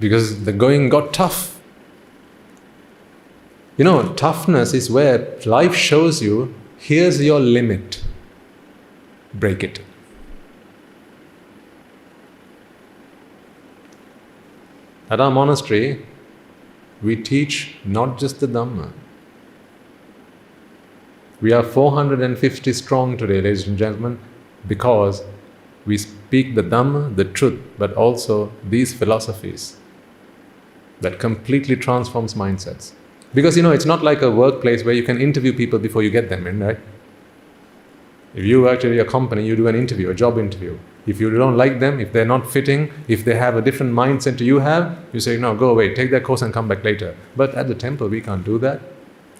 Speaker 1: Because the going got tough. Toughness is where life shows you, here's your limit. Break it. At our monastery, we teach not just the Dhamma. We are 450 strong today, ladies and gentlemen, because we speak the Dhamma, the truth, but also these philosophies that completely transforms mindsets. Because it's not like a workplace where you can interview people before you get them in, right? If you work at a company, you do an interview, a job interview. If you don't like them, if they're not fitting, if they have a different mindset to you have, you say, no, go away, take that course and come back later. But at the temple, we can't do that.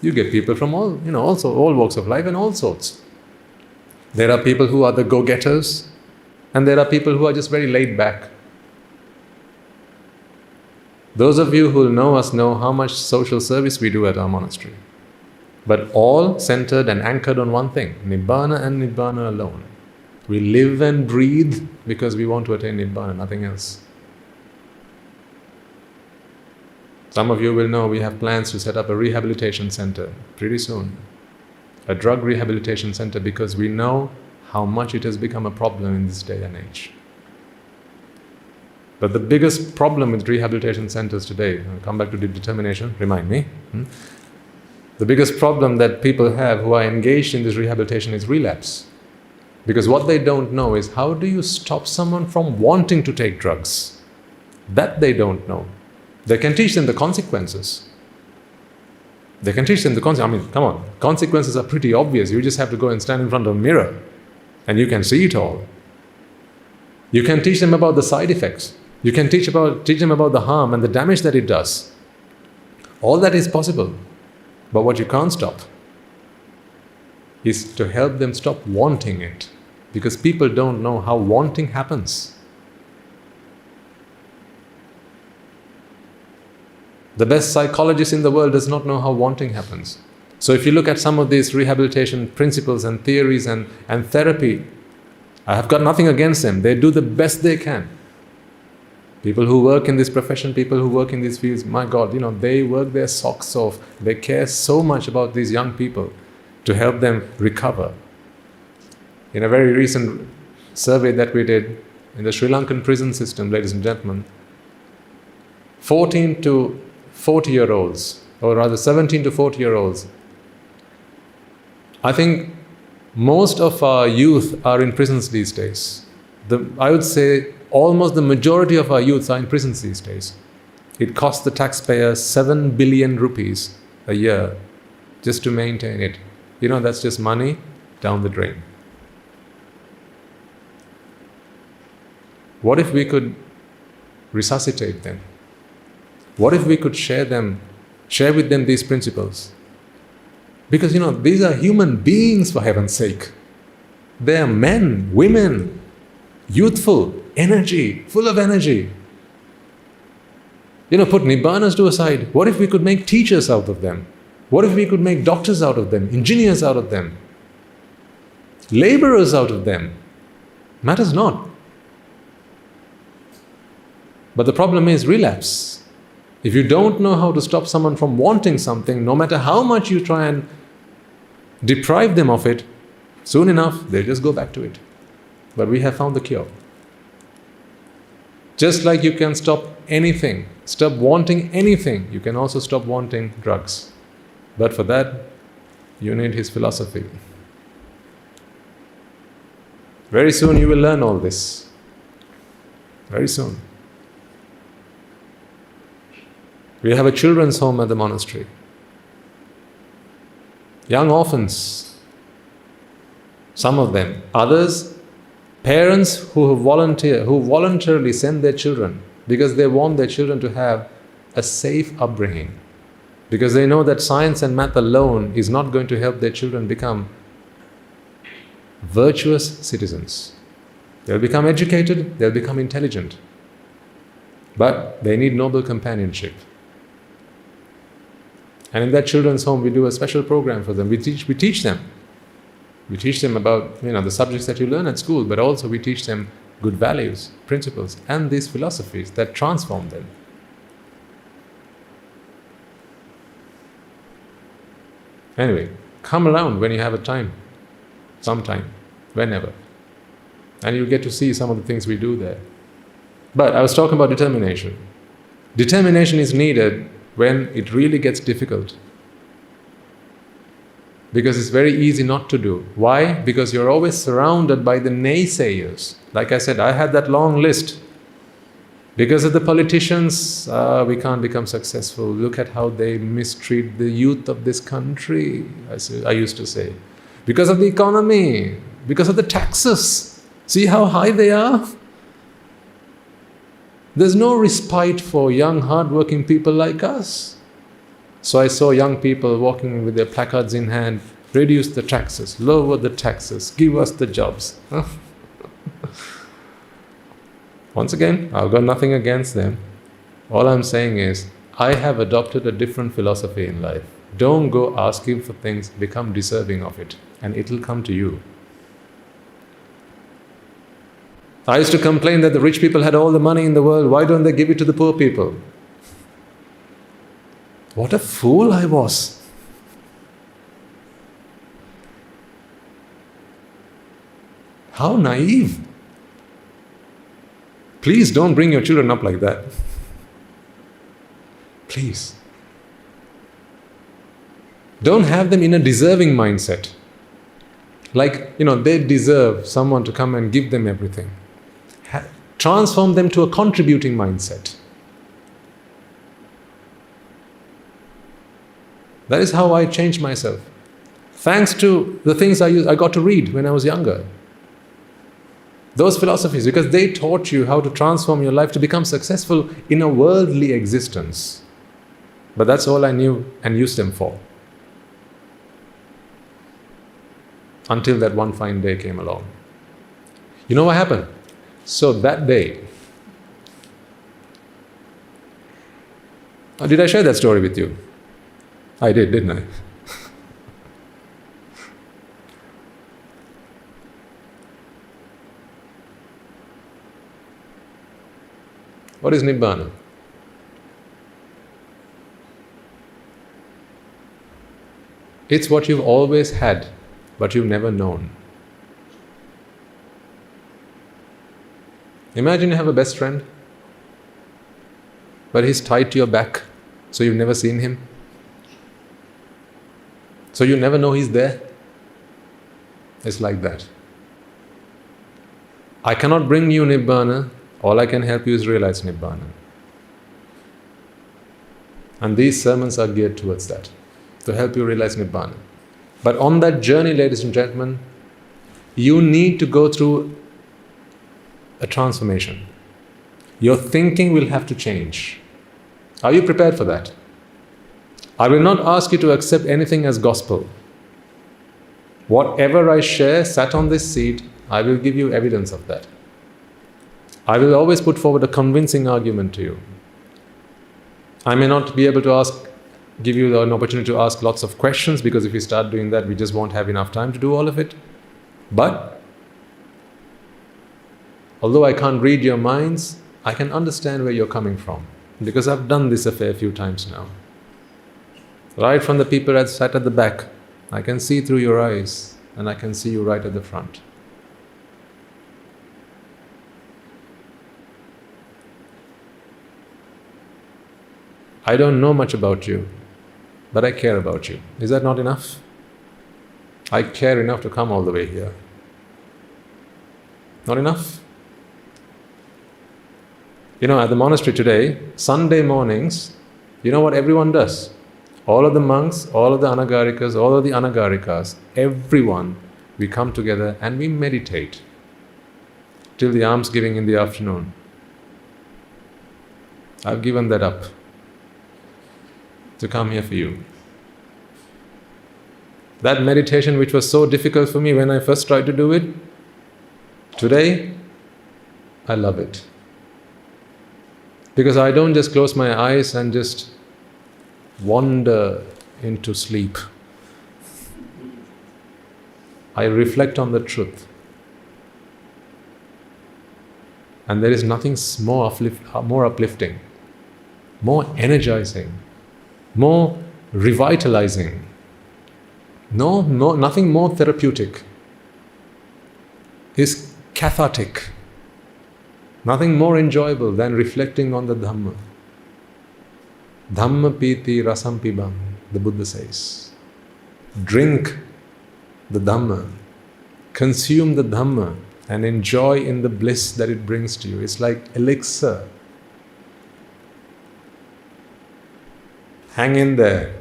Speaker 1: You get people from all walks of life and all sorts. There are people who are the go-getters, and there are people who are just very laid back. Those of you who know us know how much social service we do at our monastery. But all centered and anchored on one thing, Nibbana and Nibbana alone. We live and breathe because we want to attain Nibbana, nothing else. Some of you will know we have plans to set up a rehabilitation center pretty soon. A drug rehabilitation center, because we know how much it has become a problem in this day and age. But the biggest problem with rehabilitation centers today, I'll come back to deep determination, remind me. The biggest problem that people have who are engaged in this rehabilitation is relapse. Because what they don't know is, how do you stop someone from wanting to take drugs? That they don't know. They can teach them the consequences. They can teach them the consequences. I mean, come on, consequences are pretty obvious. You just have to go and stand in front of a mirror and you can see it all. You can teach them about the side effects. You can teach them about the harm and the damage that it does. All that is possible. But what you can't stop is to help them stop wanting it. Because people don't know how wanting happens. The best psychologist in the world does not know how wanting happens. So if you look at some of these rehabilitation principles and theories and therapy, I have got nothing against them. They do the best they can. People who work in this profession, people who work in these fields, my God, they work their socks off. They care so much about these young people to help them recover. In a very recent survey that we did in the Sri Lankan prison system, ladies and gentlemen, 14 to 40-year-olds, or rather 17 to 40-year-olds, I think most of our youth are in prisons these days. I would say almost the majority of our youths are in prisons these days. It costs the taxpayer 7 billion rupees a year just to maintain it. That's just money down the drain. What if we could resuscitate them? What if we could share with them these principles? Because these are human beings, for heaven's sake. They are men, women, youthful, energy, full of energy. Put Nibbanas to a side. What if we could make teachers out of them? What if we could make doctors out of them, engineers out of them, laborers out of them? Matters not. But the problem is relapse. If you don't know how to stop someone from wanting something, no matter how much you try and deprive them of it, soon enough they'll just go back to it. But we have found the cure. Just like you can stop anything, stop wanting anything, you can also stop wanting drugs. But for that, you need his philosophy. Very soon you will learn all this. Very soon. We have a children's home at the monastery. Young orphans, some of them. Others, parents who voluntarily send their children because they want their children to have a safe upbringing. Because they know that science and math alone is not going to help their children become virtuous citizens. They'll become educated, they'll become intelligent. But they need noble companionship. And in that children's home, we do a special program for them. We teach them. We teach them about the subjects that you learn at school, but also we teach them good values, principles, and these philosophies that transform them. Anyway, come around when you have a time, sometime, whenever. And you'll get to see some of the things we do there. But I was talking about determination. Determination is needed when it really gets difficult. Because it's very easy not to do. Why? Because you're always surrounded by the naysayers. Like I said, I had that long list. Because of the politicians, we can't become successful. Look at how they mistreat the youth of this country, I used to say. Because of the economy, because of the taxes. See how high they are? There's no respite for young, hard-working people like us. So I saw young people walking with their placards in hand, reduce the taxes, lower the taxes, give us the jobs. Once again, I've got nothing against them. All I'm saying is, I have adopted a different philosophy in life. Don't go asking for things, become deserving of it, and it'll come to you. I used to complain that the rich people had all the money in the world. Why don't they give it to the poor people? What a fool I was. How naive. Please don't bring your children up like that. Please. Don't have them in a deserving mindset. Like, they deserve someone to come and give them everything. Transform them to a contributing mindset. That is how I changed myself. Thanks to the things I got to read when I was younger. Those philosophies, because they taught you how to transform your life to become successful in a worldly existence. But that's all I knew and used them for. Until that one fine day came along. You know what happened? So that day, did I share that story with you? I did, didn't I? What is Nibbana? It's what you've always had, but you've never known. Imagine you have a best friend, but he's tied to your back, so you've never seen him. So you never know he's there. It's like that. I cannot bring you Nibbana. All I can help you is realize Nibbana. And these sermons are geared towards that, to help you realize Nibbana. But on that journey, ladies and gentlemen, you need to go through a transformation. Your thinking will have to change. Are you prepared for that? I will not ask you to accept anything as gospel. Whatever I share, sat on this seat, I will give you evidence of that. I will always put forward a convincing argument to you. I may not be able to give you an opportunity to ask lots of questions, because if we start doing that, we just won't have enough time to do all of it. But although I can't read your minds, I can understand where you're coming from, because I've done this a fair few times now. Right from the people that sat at the back, I can see through your eyes, and I can see you right at the front. I don't know much about you, but I care about you. Is that not enough? I care enough to come all the way here. Not enough? At the monastery today, Sunday mornings, you know what everyone does? All of the monks, all of the anagarikas, all of the anagarikas, everyone, we come together and we meditate till the almsgiving in the afternoon. I've given that up to come here for you. That meditation, which was so difficult for me when I first tried to do it, today, I love it. Because I don't just close my eyes and just wander into sleep. I reflect on the truth. And there is nothing more uplifting, more energizing, more revitalizing, nothing more therapeutic. Is cathartic. Nothing more enjoyable than reflecting on the Dhamma. Dhamma piti rasam pibam, the Buddha says. Drink the Dhamma, consume the Dhamma, and enjoy in the bliss that it brings to you. It's like elixir. Hang in there.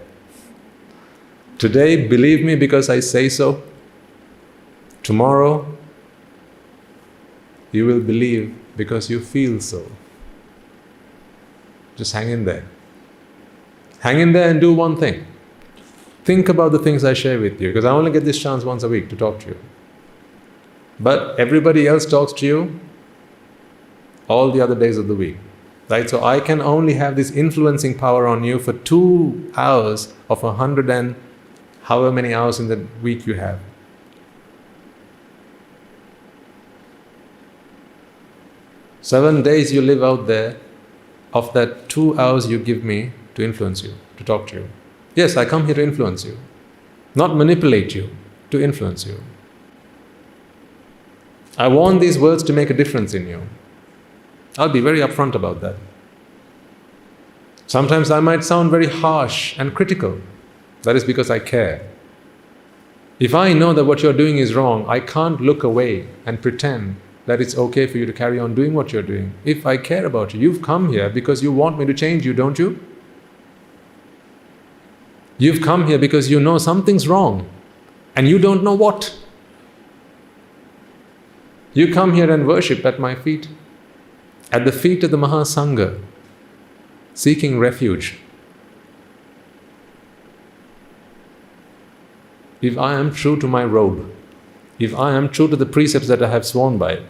Speaker 1: Today, believe me because I say so. Tomorrow, you will believe because you feel so. Just hang in there. Hang in there and do one thing. Think about the things I share with you, because I only get this chance once a week to talk to you. But everybody else talks to you all the other days of the week. Right? So I can only have this influencing power on you for 2 hours of 100 and however many hours in the week you have. 7 days you live out there, of that 2 hours you give me to influence you, to talk to you. Yes, I come here to influence you, not manipulate you, to influence you. I want these words to make a difference in you. I'll be very upfront about that. Sometimes I might sound very harsh and critical. That is because I care. If I know that what you're doing is wrong, I can't look away and pretend that it's okay for you to carry on doing what you're doing. If I care about you, you've come here because you want me to change you, don't you? You've come here because you know something's wrong and you don't know what. You come here and worship at my feet, at the feet of the Mahasangha, seeking refuge. If I am true to my robe, if I am true to the precepts that I have sworn by,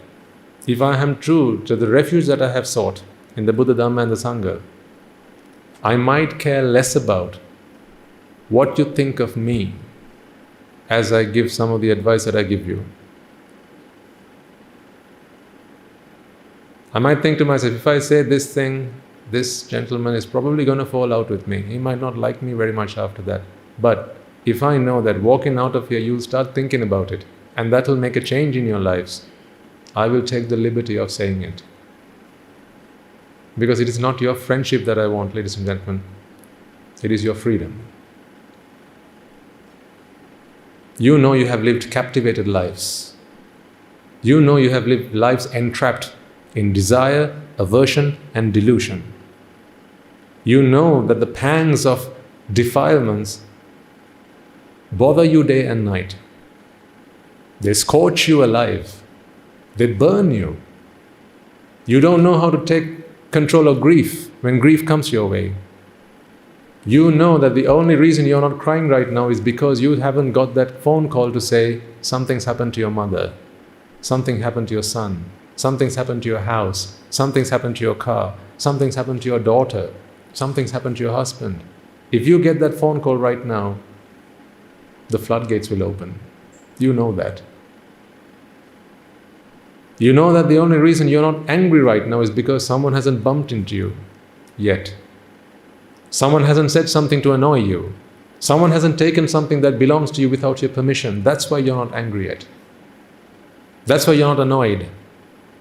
Speaker 1: if I am true to the refuge that I have sought in the Buddha, Dhamma and the Sangha, I might care less about what you think of me as I give some of the advice that I give you. I might think to myself, if I say this thing, this gentleman is probably going to fall out with me. He might not like me very much after that. But if I know that walking out of here, you'll start thinking about it, and that will make a change in your lives, I will take the liberty of saying it. Because it is not your friendship that I want, ladies and gentlemen. It is your freedom. You know you have lived captivated lives. You know you have lived lives entrapped in desire, aversion and delusion. You know that the pangs of defilements bother you day and night. They scorch you alive. They burn you. You don't know how to take control of grief when grief comes your way. You know that the only reason you're not crying right now is because you haven't got that phone call to say, something's happened to your mother, something happened to your son, something's happened to your house, something's happened to your car, something's happened to your daughter, something's happened to your husband. If you get that phone call right now, the floodgates will open. You know that. You know that the only reason you're not angry right now is because someone hasn't bumped into you yet. Someone hasn't said something to annoy you. Someone hasn't taken something that belongs to you without your permission. That's why you're not angry yet. That's why you're not annoyed.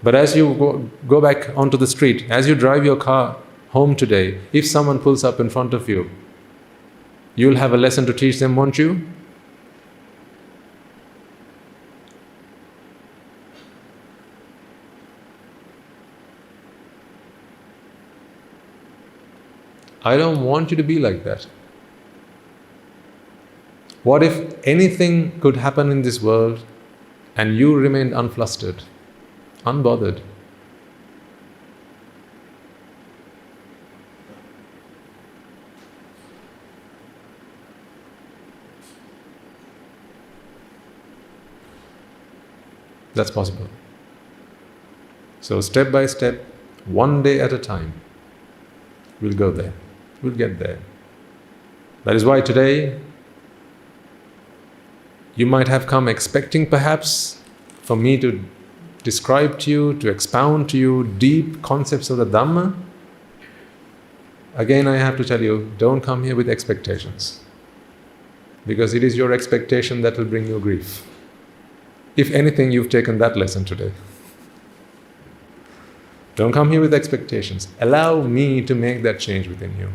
Speaker 1: But as you go back onto the street, as you drive your car home today, if someone pulls up in front of you, you'll have a lesson to teach them, won't you? I don't want you to be like that. What if anything could happen in this world and you remained unflustered, unbothered? That's possible. So step by step, one day at a time, we'll go there. We'll get there. That is why today you might have come expecting perhaps for me to describe to you, to expound to you deep concepts of the Dhamma. Again, I have to tell you, don't come here with expectations, because it is your expectation that will bring you grief. If anything, you've taken that lesson today. Don't come here with expectations. Allow me to make that change within you.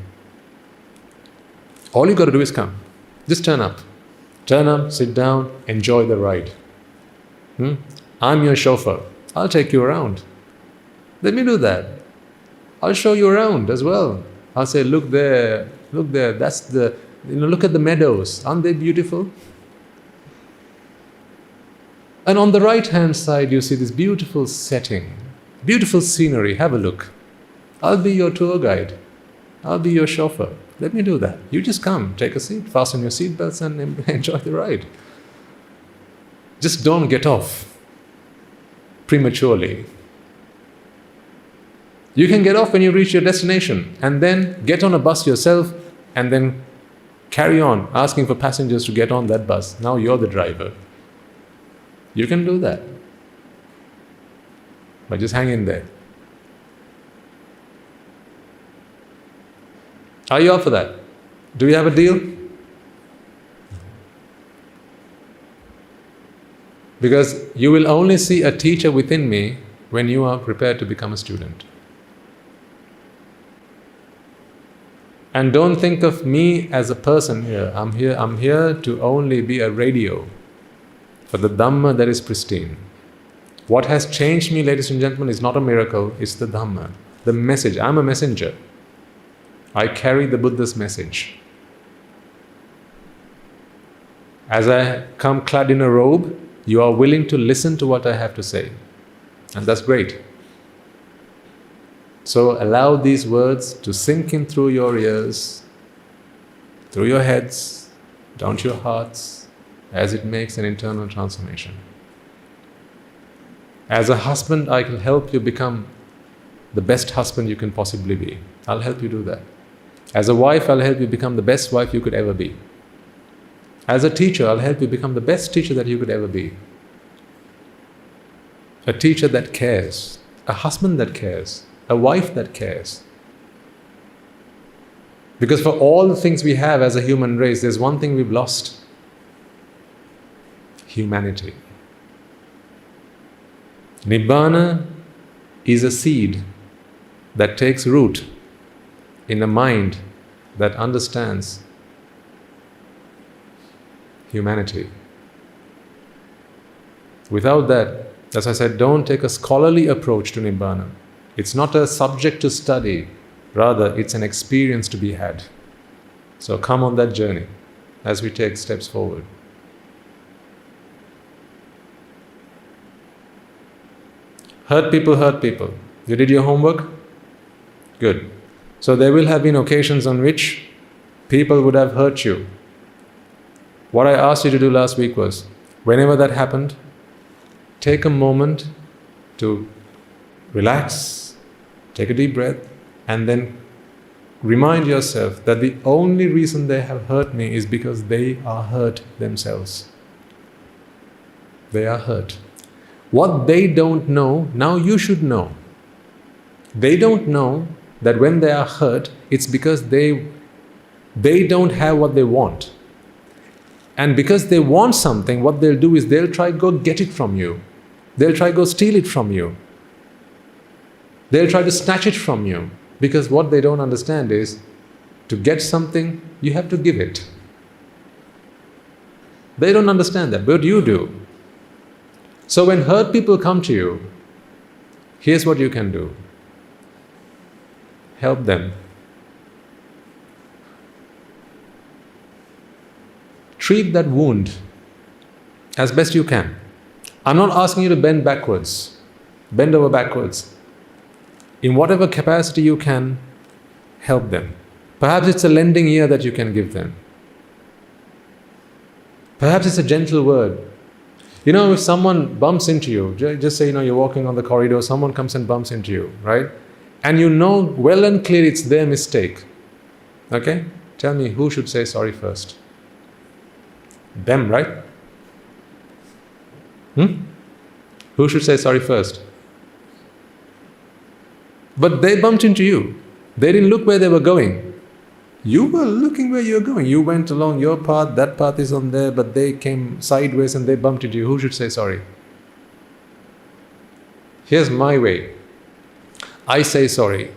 Speaker 1: All you got to do is come. Just turn up. Turn up, sit down, enjoy the ride. I'm your chauffeur. I'll take you around. Let me do that. I'll show you around as well. I'll say, look there, that's the, look at the meadows. Aren't they beautiful? And on the right-hand side, you see this beautiful setting, beautiful scenery. Have a look. I'll be your tour guide. I'll be your chauffeur. Let me do that. You just come, take a seat, fasten your seatbelts and enjoy the ride. Just don't get off prematurely. You can get off when you reach your destination and then get on a bus yourself and then carry on asking for passengers to get on that bus. Now you're the driver. You can do that. But just hang in there. Are you up for that? Do we have a deal? Because you will only see a teacher within me when you are prepared to become a student. And don't think of me as a person here. I'm here to only be a radio for the Dhamma that is pristine. What has changed me, ladies and gentlemen, is not a miracle, it's the Dhamma, the message. I'm a messenger. I carry the Buddha's message. As I come clad in a robe, you are willing to listen to what I have to say. And that's great. So allow these words to sink in through your ears, through your heads, down to your hearts, as it makes an internal transformation. As a husband, I can help you become the best husband you can possibly be. I'll help you do that. As a wife, I'll help you become the best wife you could ever be. As a teacher, I'll help you become the best teacher that you could ever be. A teacher that cares, a husband that cares, a wife that cares. Because for all the things we have as a human race, there's one thing we've lost: humanity. Nibbana is a seed that takes root in a mind that understands humanity. Without that, as I said, don't take a scholarly approach to Nibbana. It's not a subject to study, rather it's an experience to be had. So come on that journey as we take steps forward. Hurt people hurt people. You did your homework? Good. So there will have been occasions on which people would have hurt you. What I asked you to do last week was, whenever that happened, take a moment to relax, take a deep breath, and then remind yourself that the only reason they have hurt me is because they are hurt themselves. They are hurt. What they don't know, now you should know. They don't know that when they are hurt, it's because they don't have what they want. And because they want something, what they'll do is they'll try go get it from you. They'll try go steal it from you. They'll try to snatch it from you. Because what they don't understand is, to get something, you have to give it. They don't understand that, but you do. So when hurt people come to you, here's what you can do. Help them. Treat that wound as best you can. I'm not asking you to bend backwards, bend over backwards. In whatever capacity you can, help them. Perhaps it's a lending ear that you can give them. Perhaps it's a gentle word. You know, if someone bumps into you, just say, you're walking on the corridor, someone comes and bumps into you, right? And you know well and clear it's their mistake. Okay? Tell me, who should say sorry first? Them, right? Who should say sorry first? But they bumped into you. They didn't look where they were going. You were looking where you were going. You went along your path, that path is on there, but they came sideways and they bumped into you. Who should say sorry? Here's my way. I say sorry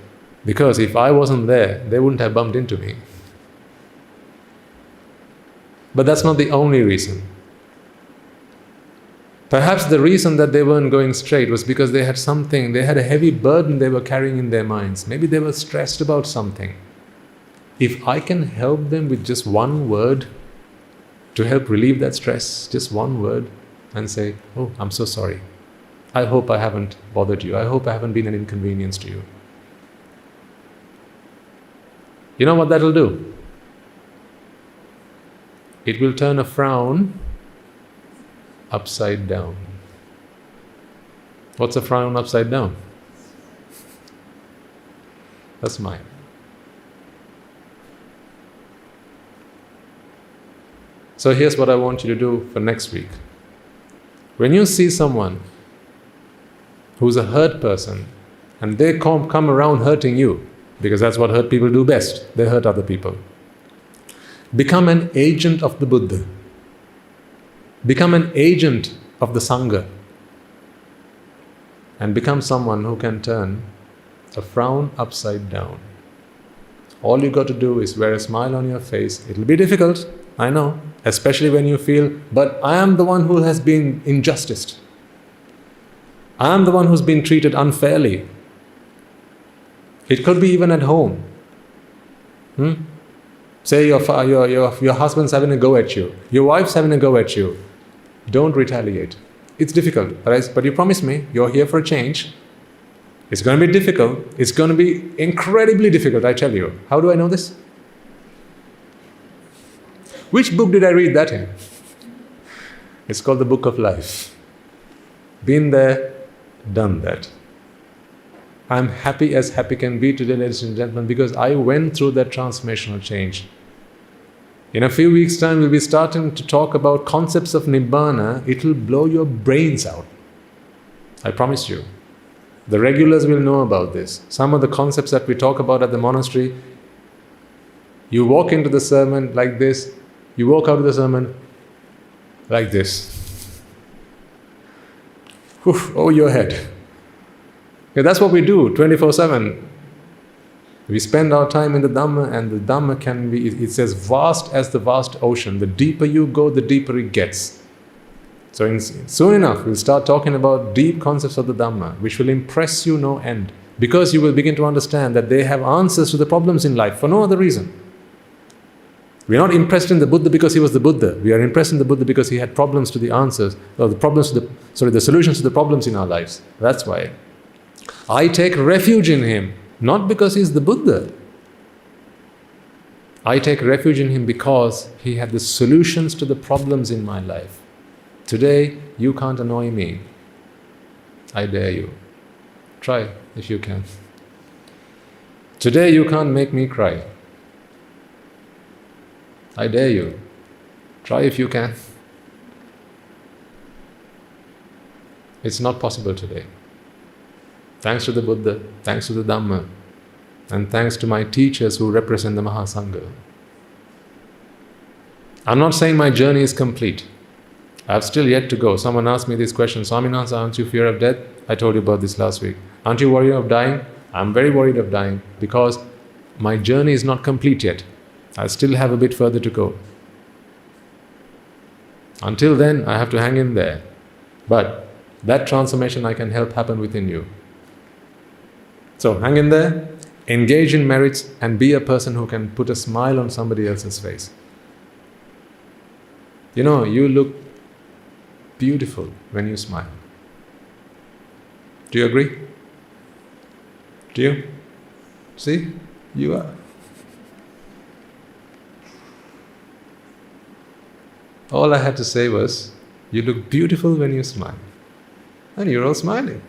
Speaker 1: because if I wasn't there, they wouldn't have bumped into me. But that's not the only reason. Perhaps the reason that they weren't going straight was because they had a heavy burden they were carrying in their minds. Maybe they were stressed about something. If I can help them with just one word to help relieve that stress, just one word, and say, oh, I'm so sorry. I hope I haven't bothered you. I hope I haven't been an inconvenience to you. You know what that'll do? It will turn a frown upside down. What's a frown upside down? A smile. So here's what I want you to do for next week. When you see someone who's a hurt person and they come around hurting you, because that's what hurt people do best. They hurt other people. Become an agent of the Buddha. Become an agent of the Sangha. And become someone who can turn a frown upside down. All you got to do is wear a smile on your face. It'll be difficult, I know, especially when you feel, but I am the one who has been injusticed. I am the one who's been treated unfairly. It could be even at home. Say your husband's having a go at you. Your wife's having a go at you. Don't retaliate. It's difficult, right? But you promise me, you're here for a change. It's going to be difficult. It's going to be incredibly difficult, I tell you. How do I know this? Which book did I read that in? It's called The Book of Life. Been there, done that. I'm happy as happy can be today, ladies and gentlemen, because I went through that transformational change. In a few weeks' time, we'll be starting to talk about concepts of Nibbana. It'll blow your brains out. I promise you. The regulars will know about this. Some of the concepts that we talk about at the monastery, you walk into the sermon like this, you walk out of the sermon like this. Over your head. Yeah, that's what we do 24/7. We spend our time in the Dhamma, and the Dhamma can be, it's as vast as the vast ocean. The deeper you go, the deeper it gets. So soon enough, we'll start talking about deep concepts of the Dhamma, which will impress you no end, because you will begin to understand that they have answers to the problems in life for no other reason. We are not impressed in the Buddha because he was the Buddha. We are impressed in the Buddha because he had problems to the answers, or the solutions to the problems in our lives. That's why. I take refuge in him, not because he's the Buddha. I take refuge in him because he had the solutions to the problems in my life. Today, you can't annoy me. I dare you. Try if you can. Today, you can't make me cry. I dare you. Try if you can. It's not possible today. Thanks to the Buddha, thanks to the Dhamma, and thanks to my teachers who represent the Mahasangha. I'm not saying my journey is complete. I have still yet to go. Someone asked me this question, Swaminatha, aren't you fear of death? I told you about this last week. Aren't you worried of dying? I'm very worried of dying because my journey is not complete yet. I still have a bit further to go. Until then, I have to hang in there. But that transformation I can help happen within you. So hang in there, engage in merits, and be a person who can put a smile on somebody else's face. You know, you look beautiful when you smile. Do you agree? Do you? See? You are. All I had to say was, you look beautiful when you smile. And you're all smiling.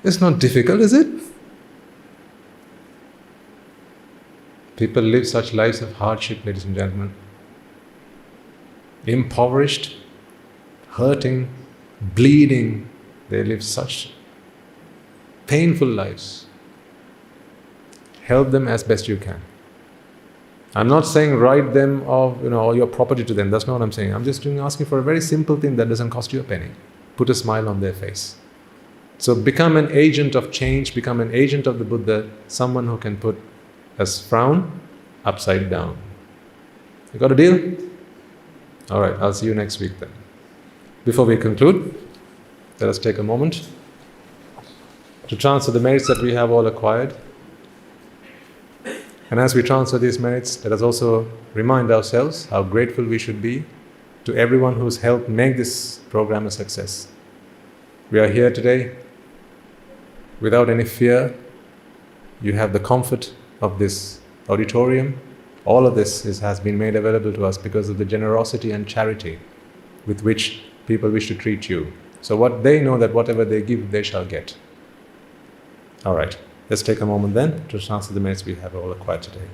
Speaker 1: It's not difficult, is it? People live such lives of hardship, ladies and gentlemen. Impoverished, hurting, bleeding. They live such painful lives. Help them as best you can. I'm not saying write them off, all your property to them. That's not what I'm saying. I'm just asking for a very simple thing that doesn't cost you a penny. Put a smile on their face. So become an agent of change, become an agent of the Buddha, someone who can put a frown upside down. You got a deal? All right, I'll see you next week then. Before we conclude, let us take a moment to transfer the merits that we have all acquired. And as we transfer these merits, let us also remind ourselves how grateful we should be to everyone who's helped make this program a success. We are here today without any fear. You have the comfort of this auditorium. All of this has been made available to us because of the generosity and charity with which people wish to treat you. So what they know that whatever they give, they shall get. All right, let's take a moment then to transfer the merits we have all acquired today.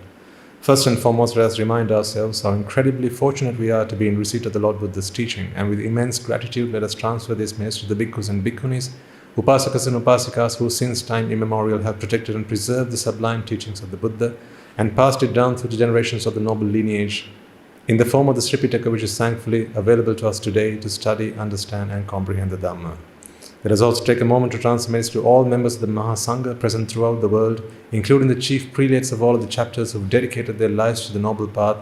Speaker 1: First and foremost, let us remind ourselves how incredibly fortunate we are to be in receipt of the Lord Buddha's teaching, and with immense gratitude, let us transfer these merits to the bhikkhus and bhikkhunis Upasakas and Upasikas who since time immemorial have protected and preserved the sublime teachings of the Buddha and passed it down through the generations of the noble lineage in the form of the Sripitaka, which is thankfully available to us today to study, understand and comprehend the Dhamma. Let us also take a moment to transmit messages to all members of the Mahasangha present throughout the world, including the chief prelates of all of the chapters who have dedicated their lives to the noble path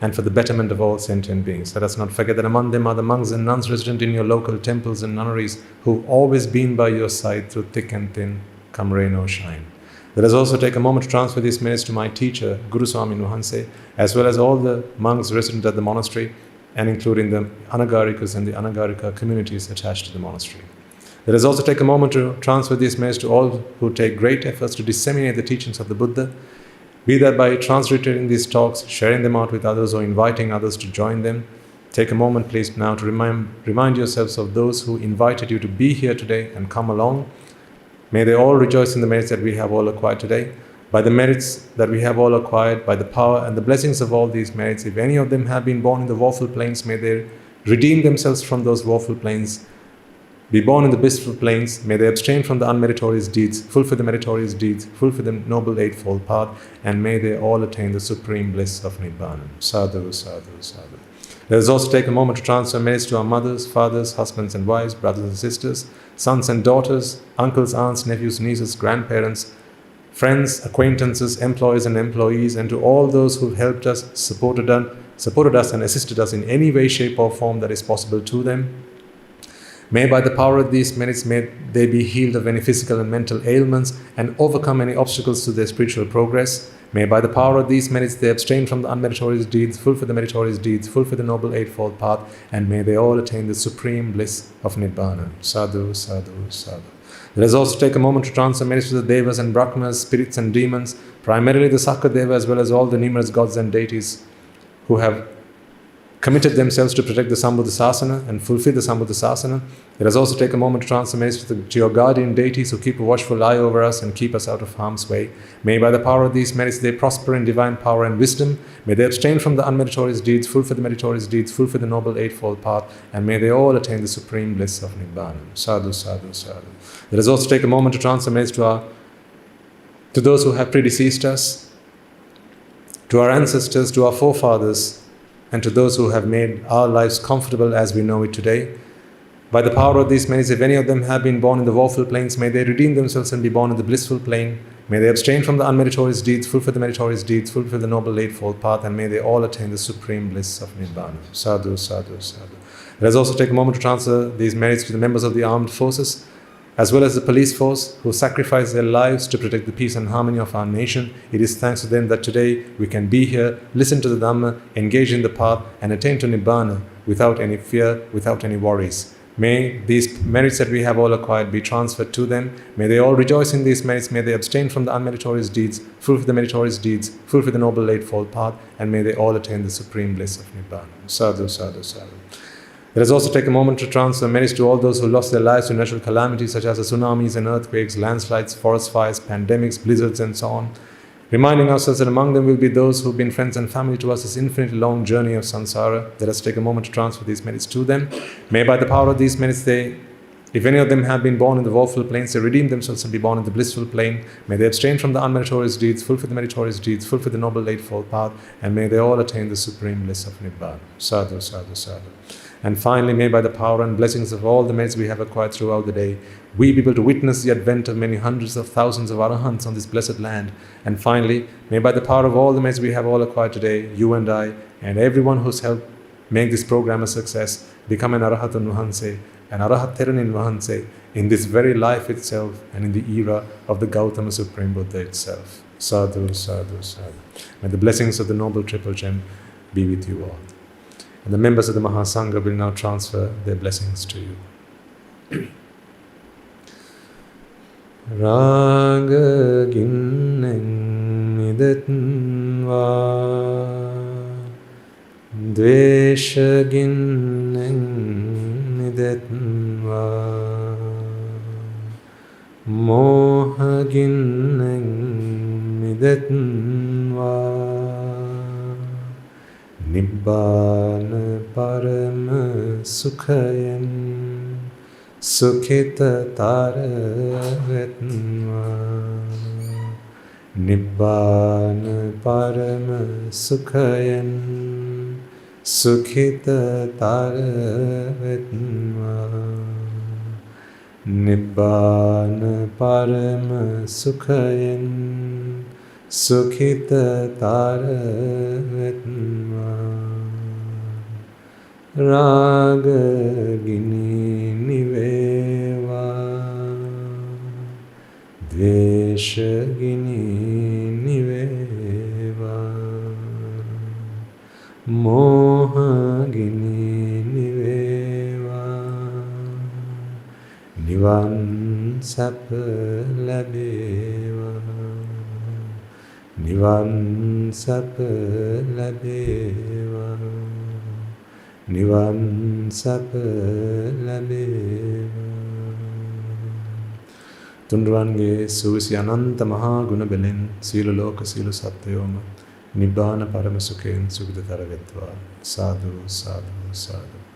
Speaker 1: and for the betterment of all sentient beings. Let us not forget that among them are the monks and nuns resident in your local temples and nunneries who have always been by your side through thick and thin, come rain or shine. Let us also take a moment to transfer these minutes to my teacher, Guru Swami Nuhanse, as well as all the monks resident at the monastery and including the Anagarikas and the Anagarika communities attached to the monastery. Let us also take a moment to transfer these messages to all who take great efforts to disseminate the teachings of the Buddha, be that by transliterating these talks, sharing them out with others, or inviting others to join them. Take a moment, please, now to remind yourselves of those who invited you to be here today and come along. May they all rejoice in the merits that we have all acquired today. By the merits that we have all acquired, by the power and the blessings of all these merits, if any of them have been born in the woeful plains, may they redeem themselves from those woeful plains, be born in the blissful plains. May they abstain from the unmeritorious deeds, fulfill the meritorious deeds, fulfill the noble eightfold path, and may they all attain the supreme bliss of Nibbana. Sadhu, sadhu, sadhu. Let us also take a moment to transfer merits to our mothers, fathers, husbands and wives, brothers and sisters, sons and daughters, uncles, aunts, nephews, nieces, grandparents, friends, acquaintances, employees and employees, and to all those who have helped us, supported us and assisted us in any way, shape or form that is possible to them. May by the power of these merits, may they be healed of any physical and mental ailments and overcome any obstacles to their spiritual progress. May by the power of these merits they abstain from the unmeritorious deeds, fulfill the meritorious deeds, fulfill the noble eightfold path, and may they all attain the supreme bliss of Nibbana. Sadhu, sadhu, sadhu. Let us also take a moment to transfer merits to the Devas and Brahmas, spirits and demons, primarily the Sakadeva as well as all the numerous gods and deities who have committed themselves to protect the Sambuddha Sasana and fulfill the Sambuddha Sasana. Let us also take a moment to transfer messages to your guardian deities who keep a watchful eye over us and keep us out of harm's way. May by the power of these merits they prosper in divine power and wisdom. May they abstain from the unmeritorious deeds, fulfill the meritorious deeds, fulfill the noble eightfold path, and may they all attain the supreme bliss of Nibbana. Sadhu, sadhu, sadhu. Let us also take a moment to transfer messages to those who have predeceased us, to our ancestors, to our forefathers, and to those who have made our lives comfortable as we know it today. By the power of these merits, if any of them have been born in the woeful plains, may they redeem themselves and be born in the blissful plain. May they abstain from the unmeritorious deeds, fulfill the meritorious deeds, fulfill the noble eightfold path, and may they all attain the supreme bliss of Nibbana. Sadhu, sadhu, sadhu. Let us also take a moment to transfer these merits to the members of the armed forces, as well as the police force who sacrifice their lives to protect the peace and harmony of our nation. It is thanks to them that today we can be here, listen to the Dhamma, engage in the path, and attain to Nibbana without any fear, without any worries. May these merits that we have all acquired be transferred to them. May they all rejoice in these merits. May they abstain from the unmeritorious deeds, fulfill the meritorious deeds, fulfill the noble eightfold path, and may they all attain the supreme bliss of Nibbana. Sadhu, sadhu, sadhu. Let us also take a moment to transfer merits to all those who lost their lives to natural calamities such as the tsunamis and earthquakes, landslides, forest fires, pandemics, blizzards, and so on. Reminding ourselves that among them will be those who have been friends and family to us this infinitely long journey of samsara. Let us take a moment to transfer these merits to them. May by the power of these merits if any of them have been born in the woeful plains, they redeem themselves and be born in the blissful plain. May they abstain from the unmeritorious deeds, fulfill the meritorious deeds, fulfill the noble eightfold path, and may they all attain the supreme bliss of Nibbana. Sadhu, sadhu, sadhu. And finally, may by the power and blessings of all the merits we have acquired throughout the day, we be able to witness the advent of many hundreds of thousands of arahants on this blessed land. And finally, may by the power of all the merits we have all acquired today, you and I, and everyone who's helped make this program a success, become an Arahatun Nuhanse, an Arahat Theranin Nuhanse, in this very life itself and in the era of the Gautama Supreme Buddha itself. Sadhu, sadhu, sadhu. May the blessings of the Noble Triple Gem be with you all. And the members of the Mahasangha will now transfer their blessings to you. Raga ginneng nidatva, dvesha ginneng nidatva, moha ginneng nidatva, Nibbana Parama Sukhayan සුඛිතතර වෙත්වා නිබ්බාන පරම සුඛයෙන් සුඛිතතර වෙත්වා නිබ්බාන පරම සුඛයෙන් සුඛිතතර වෙත්වා රාග ගිනි නිවේවා ද්වේෂ ගිනි නිවේවා මෝහ ගිනි නිවේවා නිවන් සැප ලැබේවා නිවන් සැප ලැබේවා නිවන් සැප ලැබේවා තුන්රුවන්ගේ සුවිසි අනන්ත මහා ගුණ බෙලෙන් සීල ලෝක සීල සත්වයෝම නිබ්බාන පරම සුඛයෙන් සුඛිතතර වෙත්වා සාදු සාදු සාදු